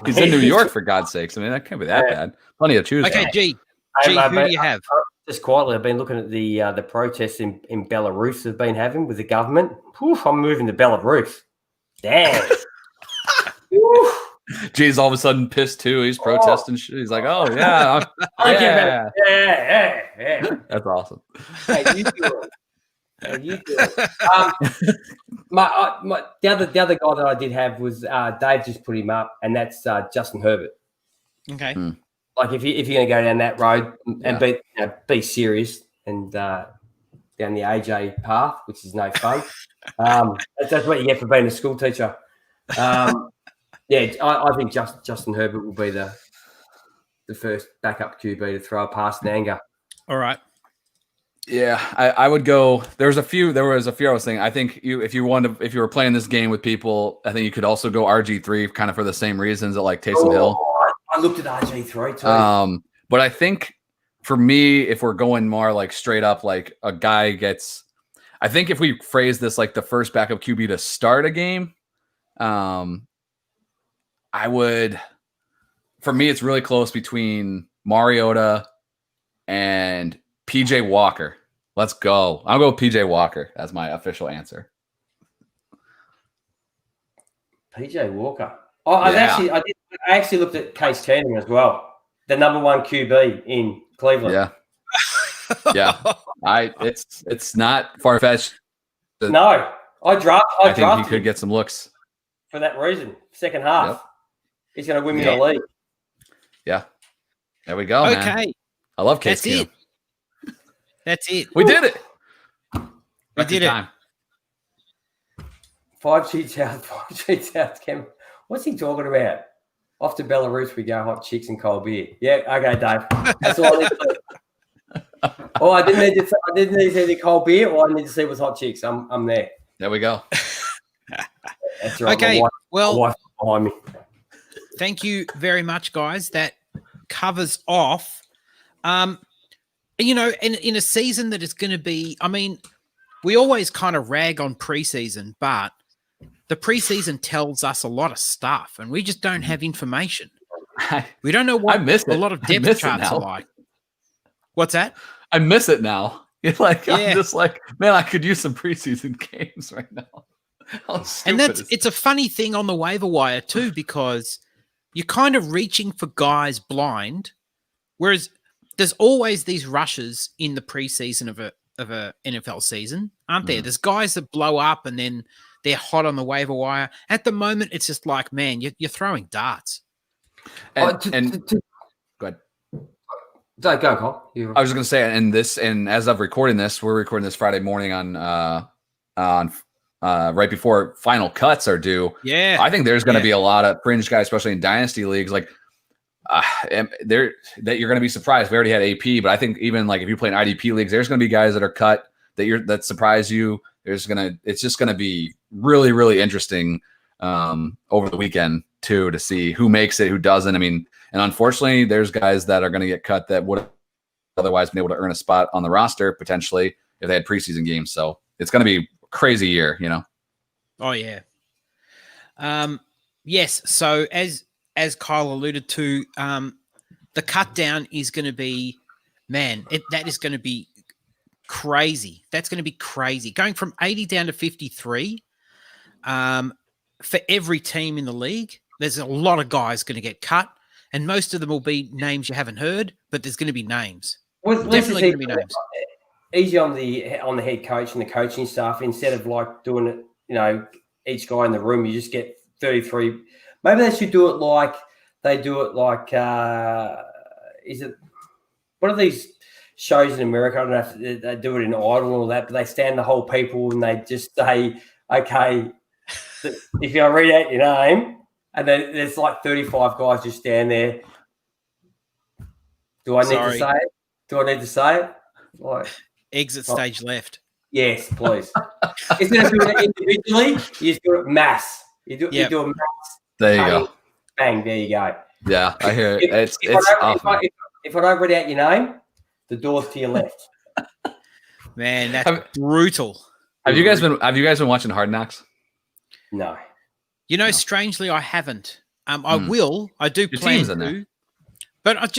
He's in New York for God's sakes. I mean, that can't be that bad. Plenty of choose. Okay, from. G. Hey, G, mate, who do you have? Just quietly, I've been looking at the protests in Belarus they've been having with the government. Whew, I'm moving to Belarus. Damn. Whew. G's all of a sudden pissed too. He's protesting shit. He's like, oh yeah, Yeah. that's awesome. Hey, you do it. Hey, you do it. The other guy that I did have was Dave just put him up, and that's Justin Herbert. Okay. Like if you're going to go down that road and Yeah. be serious and down the AJ path, which is no fun. That's what you get for being a school teacher. I think Justin Herbert will be the first backup QB to throw a pass in anger. All right. Yeah, I would go. There was a few I was thinking. I think if you were playing this game with people, I think you could also go RG3 kind of for the same reasons that like Taysom Hill. I looked at RG3 too. But I think for me, if we're going more like straight up, like a guy gets, I think if we phrase this like the first backup QB to start a game, I would, for me, it's really close between Mariota and PJ Walker. Let's go. I'll go with PJ Walker as my official answer. PJ Walker. I actually looked at Case Keenum as well, the number 1 QB in Cleveland. Yeah. Yeah. It's not far fetched. No, I think he drafted could him get some looks. for that reason. Second half, Yep. he's going to win me Yeah. the league. Yeah. There we go. Man. Okay. I love Case That's Keenum. it. That's it. We did it. We did it. 5 cheats out, Cam. What's he talking about? Off to Belarus we go, hot chicks and cold beer. Yeah, okay, Dave. That's all I need to do. Oh, I didn't need to see the cold beer, or I need to see what's hot chicks. I'm there. There we go. That's right. Okay. My Well, wife behind me. thank you very much, guys. That covers off. You know, in a season that is going to be, I mean, we always kind of rag on preseason, but the preseason tells us a lot of stuff, and we just don't have information. We don't know I what miss a it. lot of I depth miss it charts are now. like. What's that? I miss it now. It's like Yeah. I'm just like, man, I could use some preseason games right now. How And stupid is it's a funny thing on the waiver wire too, because you're kind of reaching for guys blind, whereas there's always these rushes in the preseason of a NFL season, aren't there? Mhm. There's guys that blow up and then they're hot on the waiver wire. At the moment, it's just like, man, you're throwing darts. and go ahead. Go, Cole. I was just gonna say, and as of recording this, we're recording this Friday morning on right before final cuts are due. Yeah. I think there's going to Yeah. be a lot of fringe guys, especially in dynasty leagues, like there that you're going to be surprised. We already had AP, but I think even like if you play in IDP leagues, there's going to be guys that are cut that surprise you. It's just going to be really, really interesting over the weekend too, to see who makes it, who doesn't. I mean, and unfortunately, there's guys that are going to get cut that would have otherwise been able to earn a spot on the roster potentially if they had preseason games. So it's going to be a crazy year, you know? Oh yeah. Yes. So as Kyle alluded to, the cut down is going to be, man, that is going to be crazy. That's going to be crazy. Going from 80 down to 53 for every team in the league. There's a lot of guys going to get cut, and most of them will be names you haven't heard, but there's going to be names. Definitely going to be names. Easy on the head coach and the coaching staff. Instead of like doing it, you know, each guy in the room, you just get 33. Maybe they should do it like they do it like is it what are these shows in America? I don't know if they do it in Idol and all that, but they stand the whole people and they just say, okay, if you read out your name, and then there's like 35 guys just stand there. Do I need to say it? Do I need to say it? Like, exit stage left. yes, please. Instead of doing it individually, you just do it mass. You do a mass. There you go. Bang, there you go. Yeah, I hear it. If I don't read out your name, the door's to your left. Man, that's brutal. Have you guys been watching Hard Knocks? No. You know, strangely, I haven't. I will. I do Your plan team's in to. there. But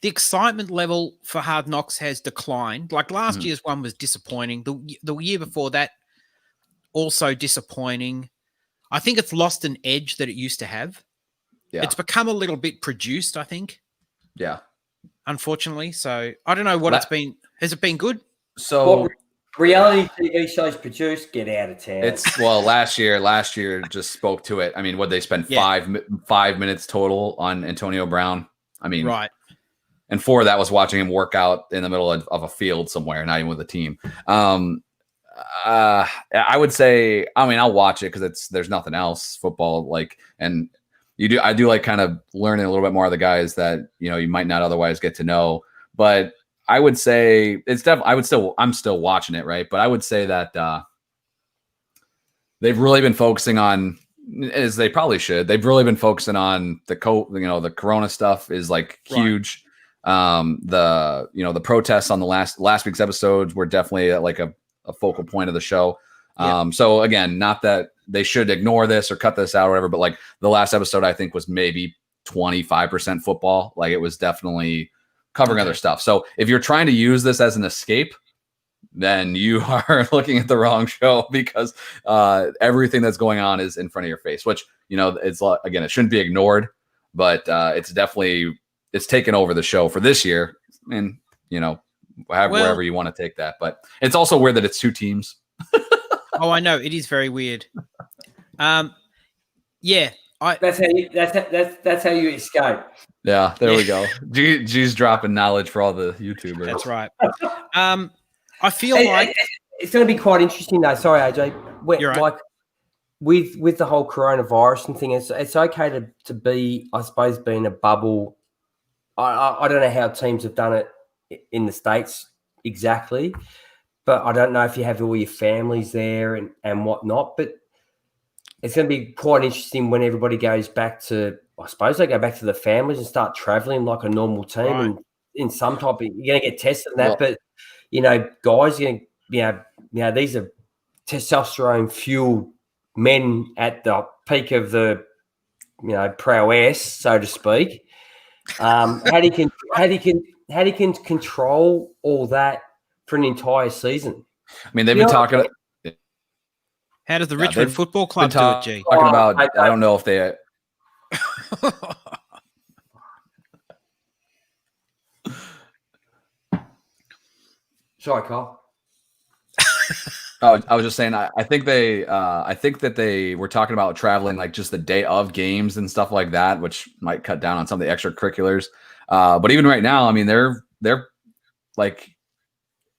the excitement level for Hard Knocks has declined. Like last year's one was disappointing. The year before that, also disappointing. I think it's lost an edge that it used to have. Yeah. It's become a little bit produced, I think, Yeah. unfortunately. So I don't know what it's been. Has it been good? So What reality TV shows produced, get out of town. it's last year just spoke to it. I mean, what they spend Yeah. 5 minutes total on Antonio Brown. I mean, Right. and 4 of that was watching him work out in the middle of a field somewhere, not even with a team. I would say, I mean, I'll watch it because there's nothing else football like, and I do like kind of learning a little bit more of the guys that, you know, you might not otherwise get to know, but I would say I'm still watching it. Right. But I would say that, they've really been focusing on, as they probably should. They've really been focusing on the Corona stuff is like huge. The protests on the last week's episodes were definitely like a focal point of the show. So again, not that they should ignore this or cut this out or whatever, but like the last episode I think was maybe 25% football. Like it was definitely covering other stuff. So if you're trying to use this as an escape, then you are looking at the wrong show because everything that's going on is in front of your face, which, you know, it's again, it shouldn't be ignored, but it's taken over the show for this year. And, you know, wherever you want to take that, but it's also weird that it's 2 teams. Oh, I know. It is very weird. Yeah. That's how you escape. Yeah, there we go. G's dropping knowledge for all the YouTubers. That's right. I feel like it's going to be quite interesting though. Sorry, AJ. You're right. Like with the whole coronavirus and thing, it's okay to be, I suppose, be in a bubble. I don't know how teams have done it in the States exactly, but I don't know if you have all your families there and whatnot. But it's going to be quite interesting when everybody goes back to, I suppose they go back to the families and start traveling like a normal team. Right. And in some type, you're going to get tested and that. But, you know, guys, these are testosterone fueled men at the peak of the prowess, so to speak. How do you can control all that for an entire season? I mean, they've been talking. How does the Yeah, Richmond they've Football Club do it, G? Talking about, I I don't know if they. Sorry, Carl. Oh, I was just saying. I think that they were talking about traveling like just the day of games and stuff like that, which might cut down on some of the extracurriculars. But even right now, I mean, they're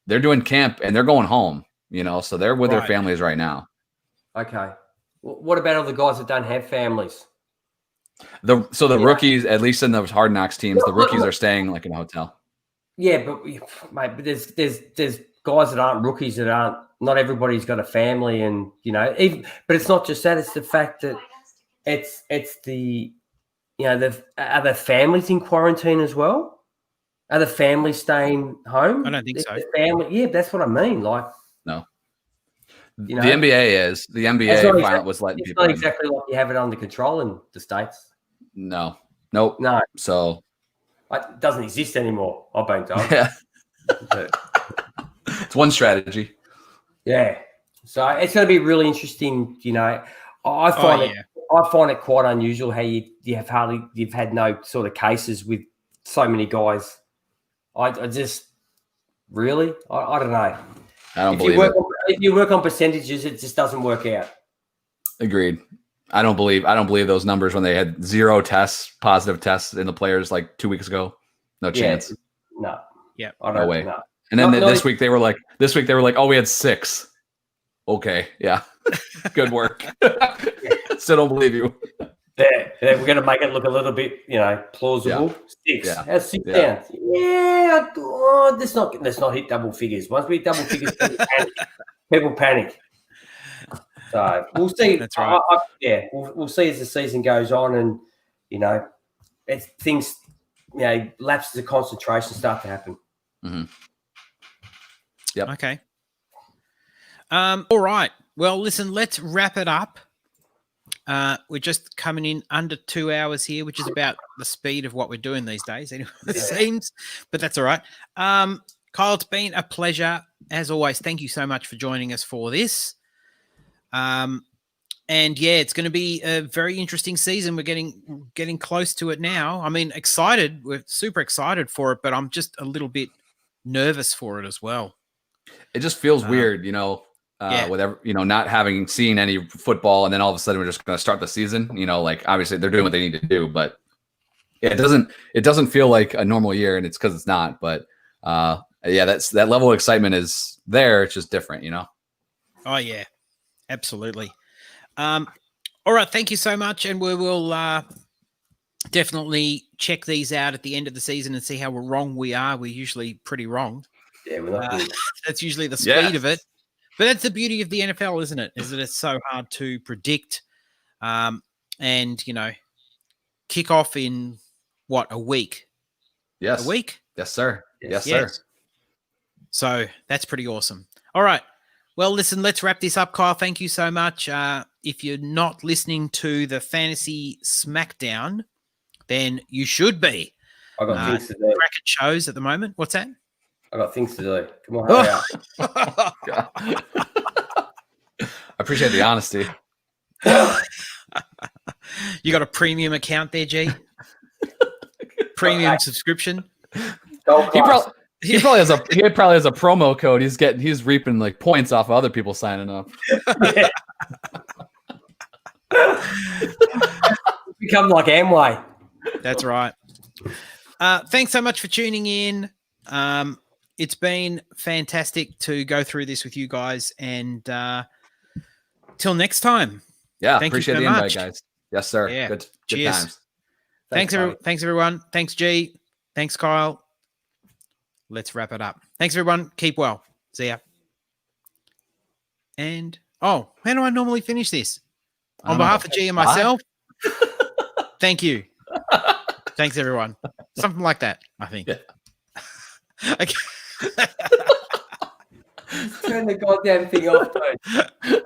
doing camp and they're going home. So they're with their Right. families right now. Okay. What about all the guys that don't have families? The Yeah. rookies, at least in those Hard Knocks teams, the rookies are staying like in a hotel. Yeah, but mate, but there's guys that aren't rookies that aren't. Not everybody's got a family, and but it's not just that. It's the fact that it's the are the families in quarantine as well? Are the families staying home? I don't think so. The family, yeah, that's what I mean. Like, No. You know, The NBA is. The it's NBA not finally was letting it's people not in. exactly like you have it under control in the States. No. Nope. No, So it doesn't exist anymore. I've been told. yeah, But, it's one strategy. yeah, so it's going to be really interesting. I find I find it quite unusual how you've had no sort of cases with so many guys. I just really I don't know. I don't If believe it. if you work on percentages, it just doesn't work out. Agreed. I don't believe those numbers when they had 0 positive tests in the players like 2 weeks ago. No chance. No. Yeah. I don't No way. know. And then No, this week they were like, oh, we had 6. Okay, yeah, good work. Still don't believe you. Yeah, we're going to make it look a little bit, plausible. 6. Yeah. How's 6 Yeah. down? Yeah, let's not hit double figures. Once we hit double figures, people panic. So we'll see. That's right. We'll see as the season goes on, and as things, lapses of concentration start to happen. Yep. Okay. All right. Well, listen, let's wrap it up. We're just coming in under 2 hours here, which is about the speed of what we're doing these days. Anyway, it seems, but that's all right. Kyle, it's been a pleasure as always. Thank you so much for joining us for this. And yeah, it's going to be a very interesting season. We're getting close to it now. I mean, excited. We're super excited for it, but I'm just a little bit nervous for it as well. It just feels weird, Yeah. with not having seen any football, and then all of a sudden we're just going to start the season. Like obviously they're doing what they need to do, but it doesn't feel like a normal year, and it's because it's not. But that level of excitement is there. It's just different, Oh yeah, absolutely. All right, thank you so much, and we will definitely check these out at the end of the season and see how wrong we are. We're usually pretty wrong. Yeah, we're not good. That's usually the speed of it. But that's the beauty of the NFL, isn't it? Is that it's so hard to predict, and kick off in a week? Yes. A week? Yes, sir. Yes, Yes. sir. So that's pretty awesome. All right. Well, listen, let's wrap this up, Kyle. Thank you so much. If you're not listening to the Fantasy Smackdown, then you should be. I got things to do. Bracket shows at the moment. What's that? I got things to do. Come on, hurry up. I appreciate the honesty. You got a premium account there, G? Premium subscription? Gold He class. probably has a promo code. He's reaping like points off of other people signing up. Yeah. Become like Amway. That's right. Thanks so much for tuning in. It's been fantastic to go through this with you guys. And till next time. Yeah, Thank you appreciate so the invite, much. guys. Yes, sir. Yeah. Good Cheers. times. Thanks everyone. Thanks, G. Thanks, Kyle. Let's wrap it up. Thanks, everyone. Keep well. See ya. And, how do I normally finish this? I On don't know. behalf of G and myself, thank you. Thanks, everyone. Something like that, I think. Yeah. Okay. Turn the goddamn thing off, dude.